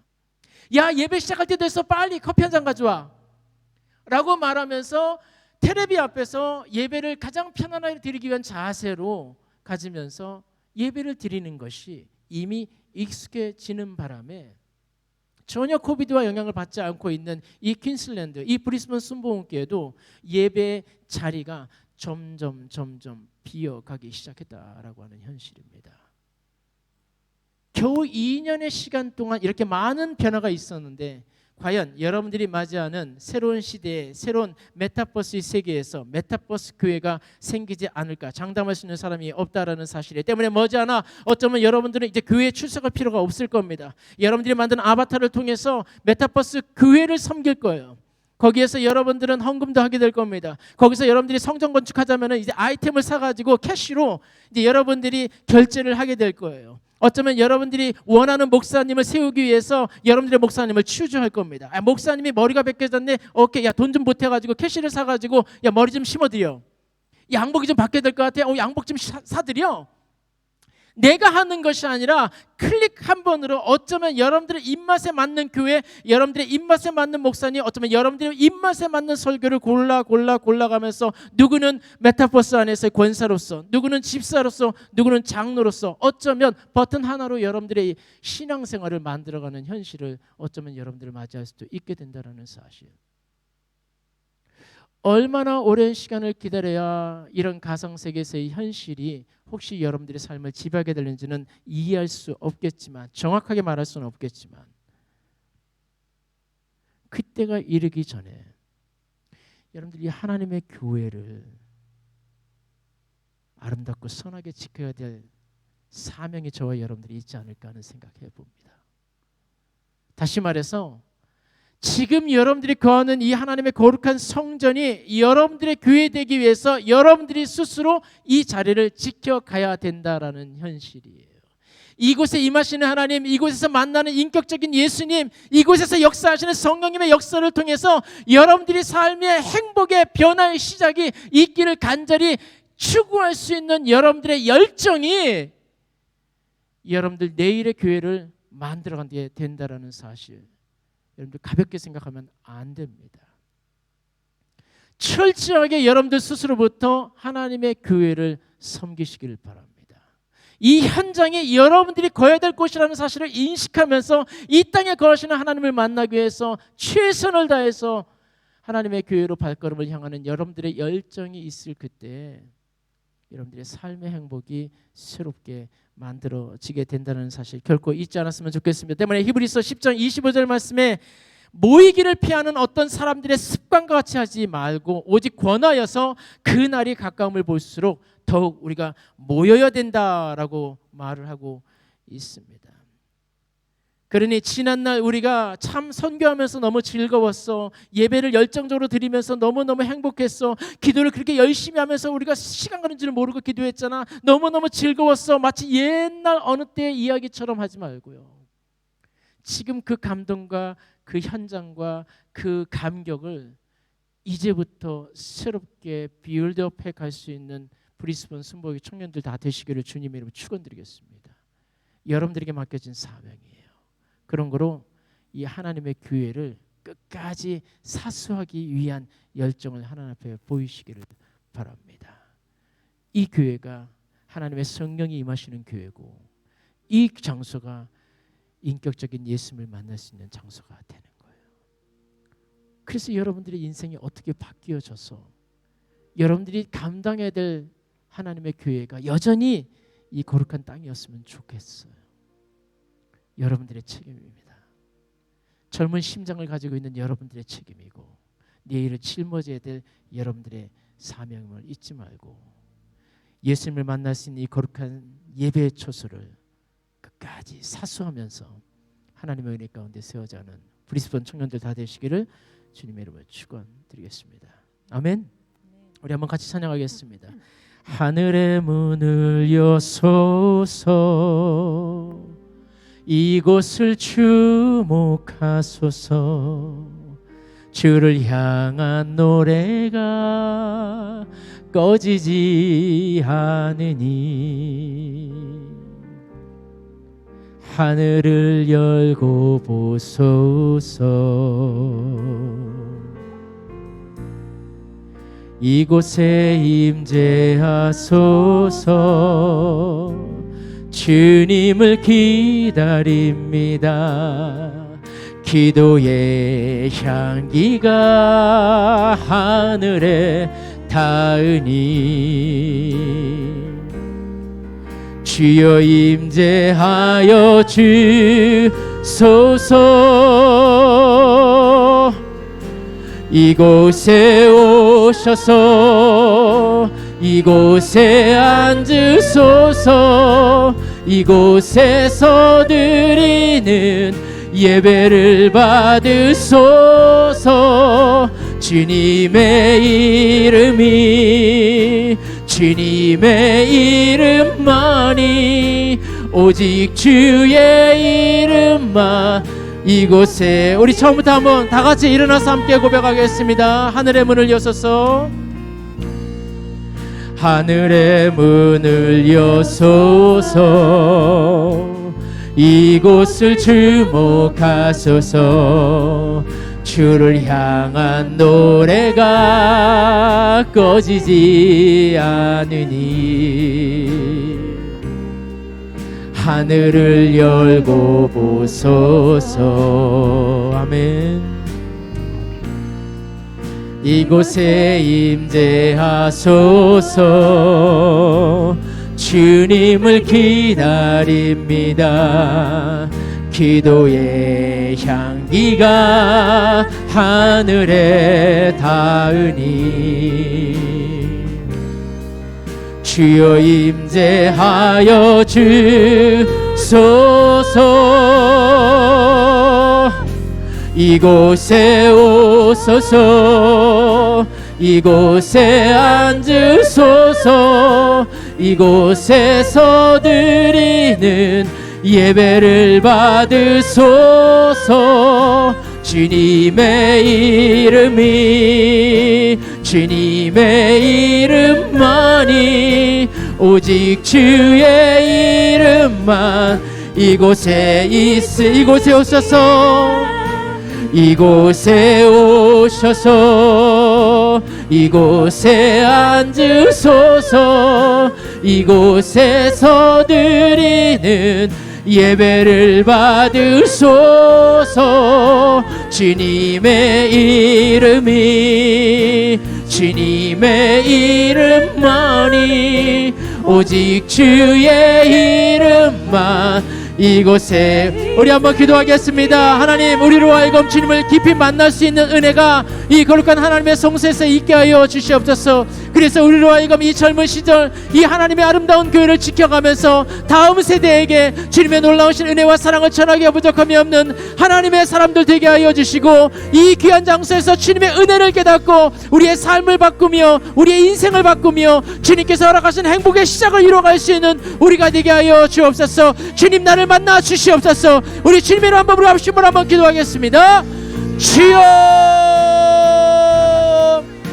야, 예배 시작할 때 됐어, 빨리 커피 한 잔 가져와 라고 말하면서 텔레비 앞에서 예배를 가장 편안하게 드리기 위한 자세로 가지면서 예배를 드리는 것이 이미 익숙해지는 바람에 전혀 코비드와 영향을 받지 않고 있는 이 퀸슬랜드, 이 브리스번 순복음교회도 예배 자리가 점점 비어가기 시작했다라고 하는 현실입니다. 겨우 2년의 시간 동안 이렇게 많은 변화가 있었는데, 과연 여러분들이 맞이하는 새로운 시대의 새로운 메타버스의 세계에서 메타버스 교회가 생기지 않을까 장담할 수 있는 사람이 없다라는 사실 때문에 머지않아 어쩌면 여러분들은 이제 교회에 출석할 필요가 없을 겁니다. 여러분들이 만든 아바타를 통해서 메타버스 교회를 섬길 거예요. 거기에서 여러분들은 헌금도 하게 될 겁니다. 거기서 여러분들이 성전 건축하자면 이제 아이템을 사가지고 캐시로 이제 여러분들이 결제를 하게 될 거예요. 어쩌면 여러분들이 원하는 목사님을 세우기 위해서 여러분들의 목사님을 추주할 겁니다. 목사님이 머리가 벗겨졌네, 오케이, 야, 돈 좀 보태가지고 캐시를 사가지고 야, 머리 좀 심어드려. 양복이 좀 바뀌어야 될 것 같아. 양복 좀 사드려. 내가 하는 것이 아니라 클릭 한 번으로 어쩌면 여러분들의 입맛에 맞는 교회, 여러분들의 입맛에 맞는 목사님, 어쩌면 여러분들의 입맛에 맞는 설교를 골라가면서, 누구는 메타버스 안에서의 권사로서, 누구는 집사로서, 누구는 장로로서, 어쩌면 버튼 하나로 여러분들의 신앙생활을 만들어가는 현실을 어쩌면 여러분들을 맞이할 수도 있게 된다는 사실. 얼마나 오랜 시간을 기다려야 이런 가상세계에서의 현실이 혹시 여러분들의 삶을 지배하게 되는지는 이해할 수 없겠지만, 정확하게 말할 수는 없겠지만, 그때가 이르기 전에 여러분들이 하나님의 교회를 아름답고 선하게 지켜야 될 사명이 저와 여러분들이 있지 않을까 하는 생각해 봅니다. 다시 말해서 지금 여러분들이 거하는 이 하나님의 거룩한 성전이 여러분들의 교회 되기 위해서 여러분들이 스스로 이 자리를 지켜가야 된다라는 현실이에요. 이곳에 임하시는 하나님, 이곳에서 만나는 인격적인 예수님, 이곳에서 역사하시는 성령님의 역사를 통해서 여러분들이 삶의 행복의 변화의 시작이 있기를 간절히 추구할 수 있는 여러분들의 열정이 여러분들 내일의 교회를 만들어가게 된다라는 사실, 여러분들 가볍게 생각하면 안 됩니다. 철저하게 여러분들 스스로부터 하나님의 교회를 섬기시길 바랍니다. 이 현장이 여러분들이 거해야 될 곳이라는 사실을 인식하면서 이 땅에 거하시는 하나님을 만나기 위해서 최선을 다해서 하나님의 교회로 발걸음을 향하는 여러분들의 열정이 있을 그때 여러분들의 삶의 행복이 새롭게 만들어지게 된다는 사실 결코 잊지 않았으면 좋겠습니다. 때문에 히브리서 10장 25절 말씀에 모이기를 피하는 어떤 사람들의 습관과 같이 하지 말고 오직 권하여서 그 날이 가까움을 볼수록 더욱 우리가 모여야 된다라고 말을 하고 있습니다. 그러니 지난날 우리가 참 선교하면서 너무 즐거웠어. 예배를 열정적으로 드리면서 너무너무 행복했어. 기도를 그렇게 열심히 하면서 우리가 시간 가는 줄 모르고 기도했잖아. 너무너무 즐거웠어. 마치 옛날 어느 때의 이야기처럼 하지 말고요. 지금 그 감동과 그 현장과 그 감격을 이제부터 새롭게 빌드업해 갈 수 있는 브리스번 순복의 청년들 다 되시기를 주님의 이름으로 축원드리겠습니다. 여러분들에게 맡겨진 사명이에요. 그런 거로 이 하나님의 교회를 끝까지 사수하기 위한 열정을 하나님 앞에 보이시기를 바랍니다. 이 교회가 하나님의 성령이 임하시는 교회고, 이 장소가 인격적인 예수님을 만날 수 있는 장소가 되는 거예요. 그래서 여러분들의 인생이 어떻게 바뀌어져서 여러분들이 감당해야 될 하나님의 교회가 여전히 이 거룩한 땅이었으면 좋겠어요. 여러분들의 책임입니다. 젊은 심장을 가지고 있는 여러분들의 책임이고, 내일을 짊어져야 될 여러분들의 사명을 잊지 말고, 예수님을 만날 수 있는 이 거룩한 예배의 초소를 끝까지 사수하면서 하나님의 은혜 가운데 세워자는 브리스번 청년들 다 되시기를 주님의 이름으로 축원드리겠습니다. 아멘. 우리 한번 같이 찬양하겠습니다. 하늘의 문을 여소서, 이곳을 주목하소서. 주를 향한 노래가 꺼지지 않으니 하늘을 열고 보소서. 이곳에 임재하소서. 주님을 기다립니다. 기도의 향기가 하늘에 닿으니 주여 임재하여 주소서. 이곳에 오셔서 이곳에 앉으소서. 이곳에서 드리는 예배를 받으소서. 주님의 주님의 이름만이, 오직 주의 이름만. 이곳에 우리 처음부터 한번 다 같이 일어나서 함께 고백하겠습니다. 하늘의 문을 여소서. 하늘의 문을 여소서. 이곳을 주목하소서. 주를 향한 노래가 꺼지지 않으니 하늘을 열고 보소서. 아멘. 이곳에 임재하소서. 주님을 기다립니다. 기도의 향기가 하늘에 닿으니 주여 임재하여 주소서. 이곳에 오소서. 이곳에 앉으소서. 이곳에서 드리는 예배를 받으소서. 주님의 이름만이, 오직 주의 이름만. 이곳에 오셔서 이곳에 오셔서 이곳에 앉으소서. 이곳에서 드리는 예배를 받으소서. 주님의 이름만이, 오직 주의 이름만. 이곳에 우리 한번 기도하겠습니다. 하나님, 우리로 하여금 주님을 깊이 만날 수 있는 은혜가 이 거룩한 하나님의 성소에서 있게 하여 주시옵소서. 그래서 우리로 하여금 이 젊은 시절 이 하나님의 아름다운 교회를 지켜가면서 다음 세대에게 주님의 놀라우신 은혜와 사랑을 전하기가 부족함이 없는 하나님의 사람들 되게 하여 주시고, 이 귀한 장소에서 주님의 은혜를 깨닫고 우리의 삶을 바꾸며 우리의 인생을 바꾸며 주님께서 허락하신 행복의 시작을 이뤄갈 수 있는 우리가 되게 하여 주옵소서. 주님, 나를 만나 주시옵소서. 우리 주님의 이름 한번 부르짖으며 한번 기도하겠습니다. 주여,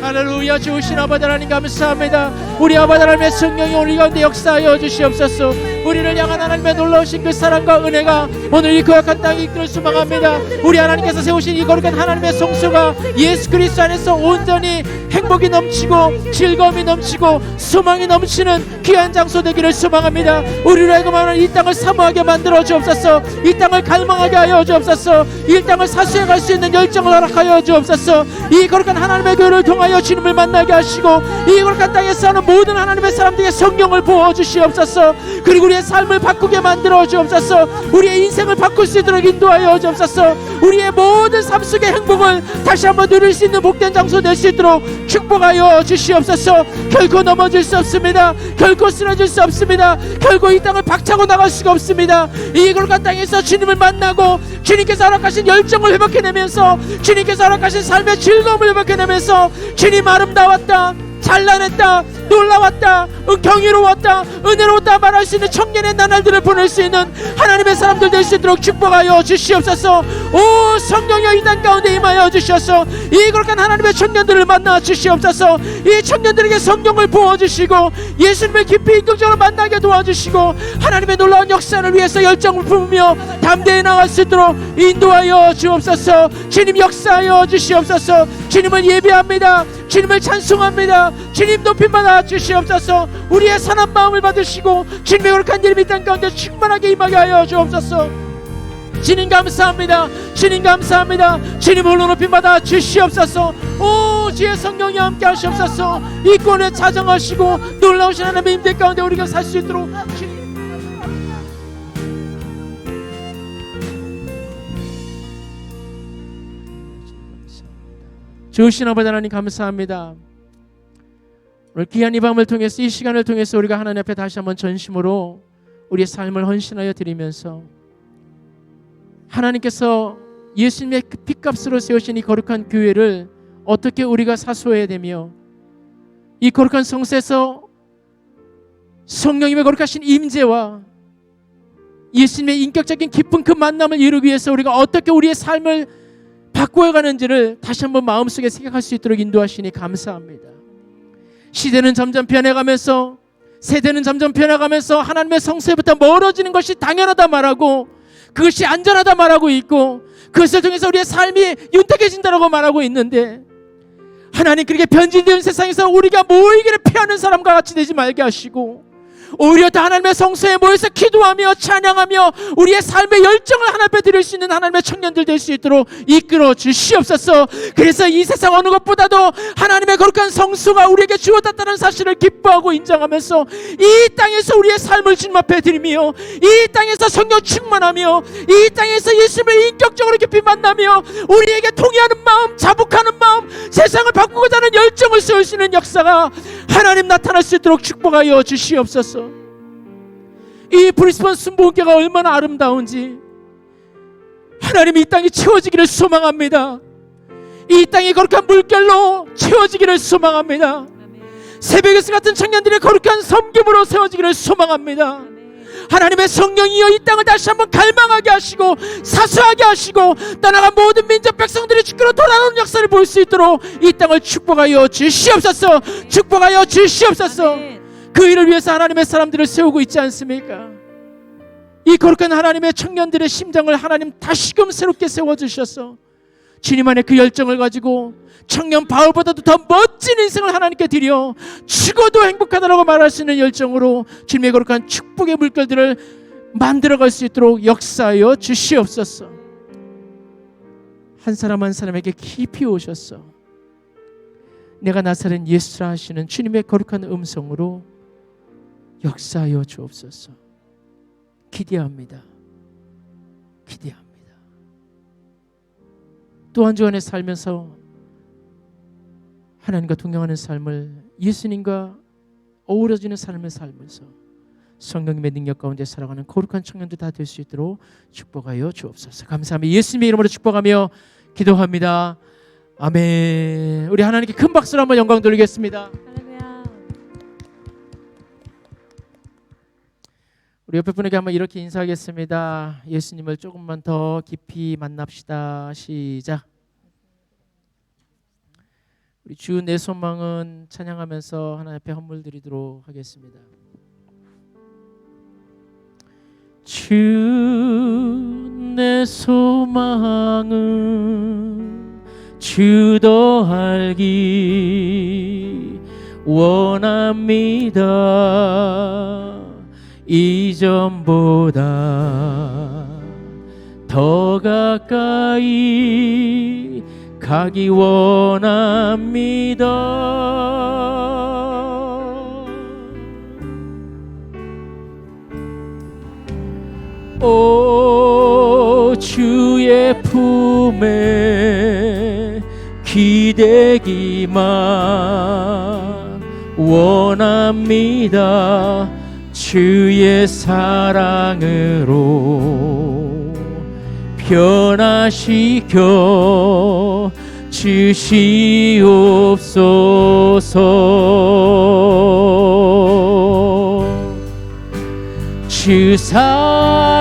할렐루야. 주신 아버지 하나님 감사합니다. 우리 아버지 하나님의 성령이 우리 가운데 역사하여 주시옵소서. 우리를 향한 하나님의 놀라우신 그 사랑과 은혜가 오늘 이 거룩한 땅에 이끌 소망합니다. 우리 하나님께서 세우신 이 거룩한 하나님의 성소가 예수 그리스도 안에서 온전히 행복이 넘치고 즐거움이 넘치고 소망이 넘치는 귀한 장소 되기를 소망합니다. 우리로 하여금 이 땅을 사모하게 만들어 주옵소서. 이 땅을 갈망하게 하여 주옵소서. 이 땅을 사수해 갈 수 있는 열정을 허락하여 주옵소서. 이 거룩한 하나님의 교회를 통하여 주님을 만나게 하시고 이 거룩한 땅에 사는 모든 하나님의 사람들에게 성령을 부어 주시옵소서. 그리고 우리의 삶을 바꾸게 만들어 주옵소서. 우리의 인생을 바꿀 수 있도록 인도하여 주옵소서. 우리의 모든 삶 속의 행복을 다시 한번 누릴 수 있는 복된 장소 될 수 있도록 축복하여 주시옵소서. 결코 넘어질 수 없습니다. 결코 쓰러질 수 없습니다. 결코 이 땅을 박차고 나갈 수가 없습니다. 이 거룩한 땅에서 주님을 만나고 주님께서 허락하신 열정을 회복해내면서 주님께서 허락하신 삶의 즐거움을 회복해내면서 주님 아름다웠다, 찬란했다, 놀라웠다, 경이로웠다, 은혜로웠다 말할 수 있는 청년의 나날들을 보낼 수 있는 하나님의 사람들 될 수 있도록 축복하여 주시옵소서. 오 성령여 이 땅 가운데 임하여 주셔서 이 거룩한 하나님의 청년들을 만나 주시옵소서. 이 청년들에게 성령을 부어주시고 예수님을 깊이 인격적으로 만나게 도와주시고 하나님의 놀라운 역사를 위해서 열정을 품으며 담대히 나갈 수 있도록 인도하여 주옵소서. 주님 역사하여 주시옵소서. 주님을 예배합니다. 주님을 찬송합니다. 주님 높임받아 주시옵소서. 우리의 선한 마음을 받으시고 주님의 거룩한 이름 이 땅 가운데 충만하게 임하게 하여 주옵소서. 주님 감사합니다. 주님 감사합니다. 주님 홀로 높임받아 주시옵소서. 오 주의 성령이 함께 하시옵소서. 이 권에 자정하시고 놀라우신 하나님의 임재 가운데 우리가 살 수 있도록 주신 아버지 하나님 감사합니다. 오늘 귀한 이 밤을 통해서 이 시간을 통해서 우리가 하나님 앞에 다시 한번 전심으로 우리의 삶을 헌신하여 드리면서 하나님께서 예수님의 그 핏값으로 세우신 이 거룩한 교회를 어떻게 우리가 사수해야 되며 이 거룩한 성소에서 성령님의 거룩하신 임재와 예수님의 인격적인 깊은 그 만남을 이루기 위해서 우리가 어떻게 우리의 삶을 바꾸어가는지를 다시 한번 마음속에 생각할 수 있도록 인도하시니 감사합니다. 시대는 점점 변해가면서 세대는 점점 변해가면서 하나님의 성소에부터 멀어지는 것이 당연하다 말하고 그것이 안전하다 말하고 있고 그것을 통해서 우리의 삶이 윤택해진다고 말하고 있는데 하나님 그렇게 변질된 세상에서 우리가 모이기를 피하는 사람과 같이 되지 말게 하시고 오히려 더 하나님의 성소에 모여서 기도하며 찬양하며 우리의 삶의 열정을 하나 앞에 드릴 수 있는 하나님의 청년들 될 수 있도록 이끌어 주시옵소서. 그래서 이 세상 어느 것보다도 하나님의 거룩한 성소가 우리에게 주어졌다는 사실을 기뻐하고 인정하면서 이 땅에서 우리의 삶을 주님 앞에 드리며 이 땅에서 성령 충만하며 이 땅에서 예수님을 인격적으로 깊이 만나며 우리에게 통해하는 마음, 자복하는 마음, 세상을 바꾸고자 하는 열정을 세울 수 있는 역사가 하나님 나타날 수 있도록 축복하여 주시옵소서. 이 브리스번 순복음교회가 얼마나 아름다운지 하나님 이 땅이 채워지기를 소망합니다. 이 땅이 거룩한 물결로 채워지기를 소망합니다. 새벽에서 같은 청년들의 거룩한 섬김으로 세워지기를 소망합니다. 하나님의 성령이여 이 땅을 다시 한번 갈망하게 하시고 사수하게 하시고 떠나간 모든 민족 백성들이 주께로 돌아오는 역사를 볼 수 있도록 이 땅을 축복하여 주시옵소서. 축복하여 주시옵소서. 그 일을 위해서 하나님의 사람들을 세우고 있지 않습니까? 이 거룩한 하나님의 청년들의 심장을 하나님 다시금 새롭게 세워주셔서 주님 안에 그 열정을 가지고 청년 바울보다도 더 멋진 인생을 하나님께 드려 죽어도 행복하다라고 말할 수 있는 열정으로 주님의 거룩한 축복의 물결들을 만들어갈 수 있도록 역사하여 주시옵소서. 한 사람 한 사람에게 깊이 오셔서 내가 나사렛 예수라 하시는 주님의 거룩한 음성으로 역사하여 주옵소서. 기대합니다. 기대합니다. 또 한 주간에 살면서 하나님과 동행하는 삶을 예수님과 어우러지는 삶을 살면서 성령님의 능력 가운데 살아가는 거룩한 청년들 다 될 수 있도록 축복하여 주옵소서. 감사합니다. 예수님의 이름으로 축복하며 기도합니다. 아멘. 우리 하나님께 큰 박수로 한번 영광 돌리겠습니다. 우리 옆에 분에게 한번 이렇게 인사하겠습니다. 예수님을 조금만 더 깊이 만납시다. 시작. 우리 주 내 소망은 찬양하면서 하나님 앞에 헌물 드리도록 하겠습니다. 주 내 소망은 주도 알기 원합니다. 이전보다 더 가까이 가기 원합니다. 오 주의 품에 기대기만 원합니다. 주의 사랑으로 변화시켜 주시옵소서. 주 사랑으로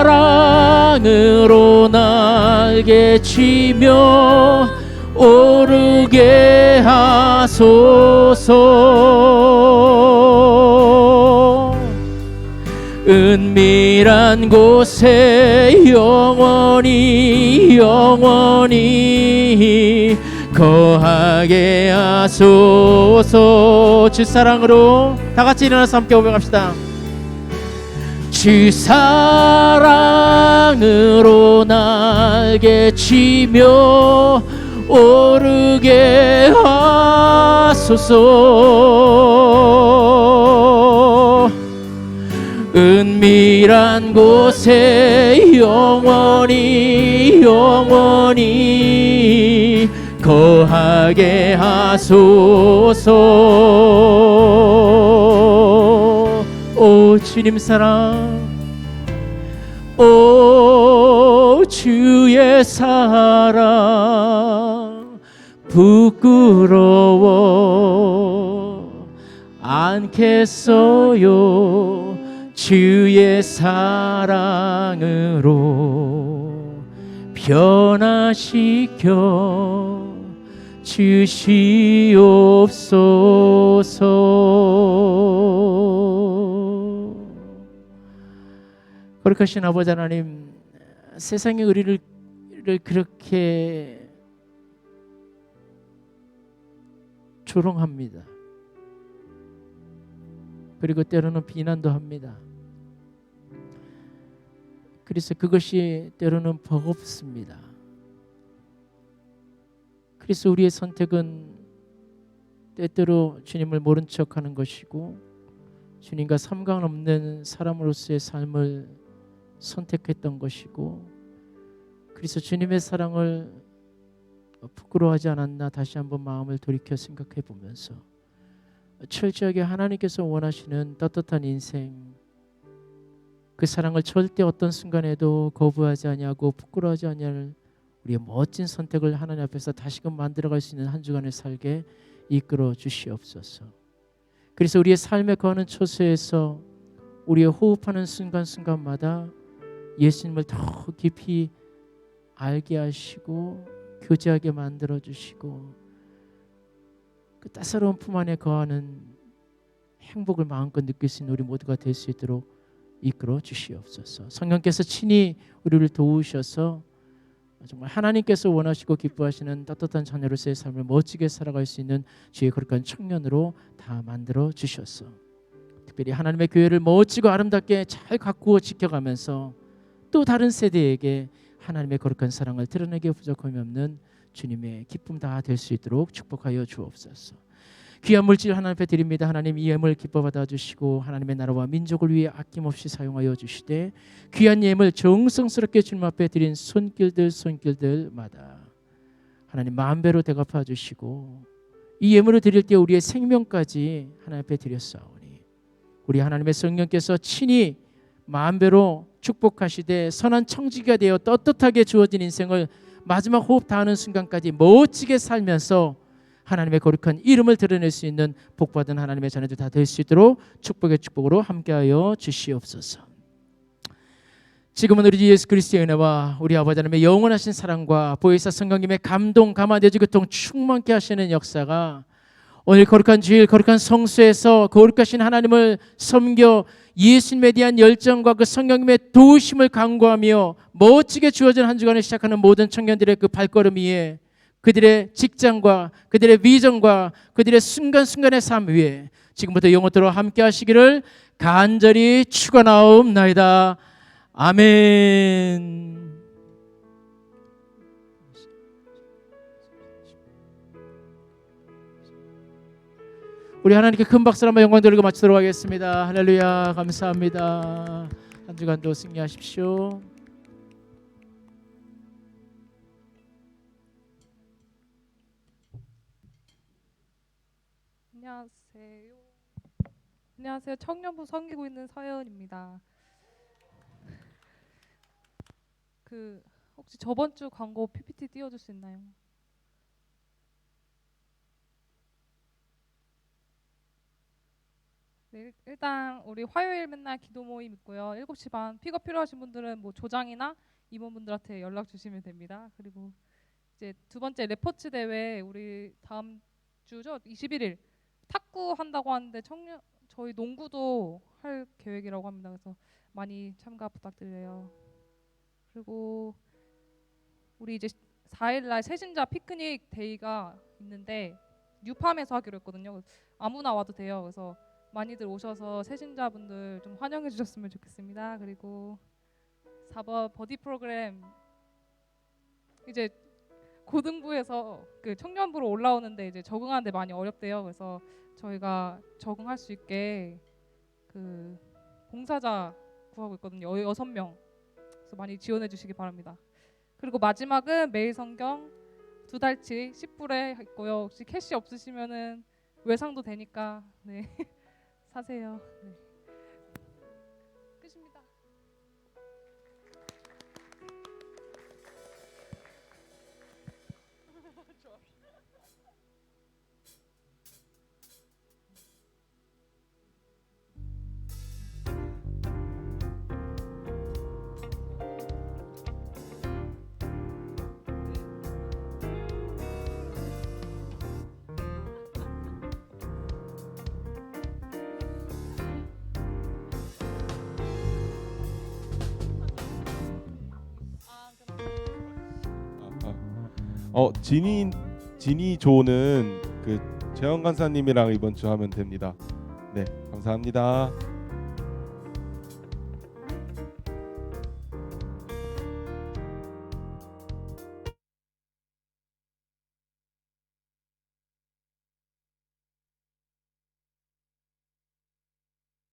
날개 치며 오르게 하소서. 은밀한 곳에 영원히 거하게 하소서. 주 사랑으로 다 같이 일어나서 함께 고백합시다. 주 사랑으로 날개 치며 오르게 하소서. 은밀한 곳에 영원히 거하게 하소서. 오 주님 사랑, 오 주의 사랑 부끄러워 않겠어요. 주의 사랑으로 변화시켜 주시옵소서. 거룩하신 아버지 하나님, 세상의 의리를 그렇게 조롱합니다. 그리고 때로는 비난도 합니다. 그래서 그것이 때로는 버겁습니다. 그래서 우리의 선택은 때때로 주님을 모른 척하는 것이고 주님과 상관없는 사람으로서의 삶을 선택했던 것이고, 그래서 주님의 사랑을 부끄러워하지 않았나 다시 한번 마음을 돌이켜 생각해 보면서 철저하게 하나님께서 원하시는 떳떳한 인생, 그 사랑을 절대 어떤 순간에도 거부하지 아니하고 부끄러워하지 아니할 우리의 멋진 선택을 하나님 앞에서 다시금 만들어갈 수 있는 한 주간을 살게 이끌어 주시옵소서. 그래서 우리의 삶에 거하는 처소에서 우리의 호흡하는 순간순간마다 예수님을 더 깊이 알게 하시고 교제하게 만들어 주시고 그 따사로운 품 안에 거하는 행복을 마음껏 느낄 수 있는 우리 모두가 될 수 있도록 이끌어 주시옵소서. 성령께서 친히 우리를 도우셔서 정말 하나님께서 원하시고 기뻐하시는 떳떳한 자녀로서의 삶을 멋지게 살아갈 수 있는 주의 거룩한 청년으로 다 만들어 주셨어. 특별히 하나님의 교회를 멋지고 아름답게 잘 가꾸어 지켜가면서 또 다른 세대에게 하나님의 거룩한 사랑을 드러내게 부족함이 없는 주님의 기쁨 다 될 수 있도록 축복하여 주옵소서. 귀한 물질 하나님 앞에 드립니다. 하나님 이 예물 기뻐 받아 주시고 하나님의 나라와 민족을 위해 아낌없이 사용하여 주시되 귀한 예물 정성스럽게 주님 앞에 드린 손길들마다 하나님 만배로 대갚아 주시고 이 예물을 드릴 때 우리의 생명까지 하나님 앞에 드렸사오니 우리 하나님의 성령께서 친히 만배로 축복하시되 선한 청지기가 되어 떳떳하게 주어진 인생을 마지막 호흡 다하는 순간까지 멋지게 살면서 하나님의 거룩한 이름을 드러낼 수 있는 복받은 하나님의 자녀들 다 될 수 있도록 축복의 축복으로 함께하여 주시옵소서. 지금은 우리 주 예수 그리스도의 은혜와 우리 아버지 하나님의 영원하신 사랑과 보혜사 성령님의 감동 감화되지 교통 충만케 하시는 역사가 오늘 거룩한 주일, 거룩한 성수에서 거룩하신 하나님을 섬겨 예수님에 대한 열정과 그 성령님의 도우심을 간구하며 멋지게 주어진 한 주간을 시작하는 모든 청년들의 그 발걸음 위에, 그들의 직장과 그들의 비전과 그들의 순간순간의 삶 위에 지금부터 영원토록 함께 하시기를 간절히 축원하옵나이다. 아멘. 우리 하나님께 큰 박수로 한번 영광 돌리고 마치도록 하겠습니다. 할렐루야. 감사합니다. 한 주간도 승리하십시오. 안녕하세요. 안녕하세요. 청년부 섬기고 있는 서예은입니다. 혹시 저번 주 광고 PPT 띄워줄 수 있나요? 네, 일단 우리 화요일 맨날 기도 모임 있고요. 7시 반 픽업 필요하신 분들은 뭐 조장이나 임원분들한테 연락 주시면 됩니다. 그리고 이제 두 번째 레포츠 대회 우리 다음 주죠? 21일 탁구 한다고 하는데 저희 농구도 할 계획이라고 합니다. 그래서 많이 참가 부탁드려요. 그리고 우리 이제 4일날 새신자 피크닉 데이가 있는데 뉴팜에서 하기로 했거든요. 아무나 와도 돼요. 그래서 많이들 오셔서 새신자분들 좀 환영해 주셨으면 좋겠습니다. 그리고 4번 버디 프로그램 이제 고등부에서 그 청년부로 올라오는데 이제 적응하는데 많이 어렵대요. 그래서 저희가 적응할 수 있게 그 봉사자 구하고 있거든요. 6명. 그래서 많이 지원해 주시기 바랍니다. 그리고 마지막은 매일 성경 2달치 10불에 있고요. 혹시 캐시 없으시면은 외상도 되니까 네. 사세요. 네. 끝입니다. 지니 조는 그 재원 간사님이랑 이번 주 하면 됩니다. 네, 감사합니다.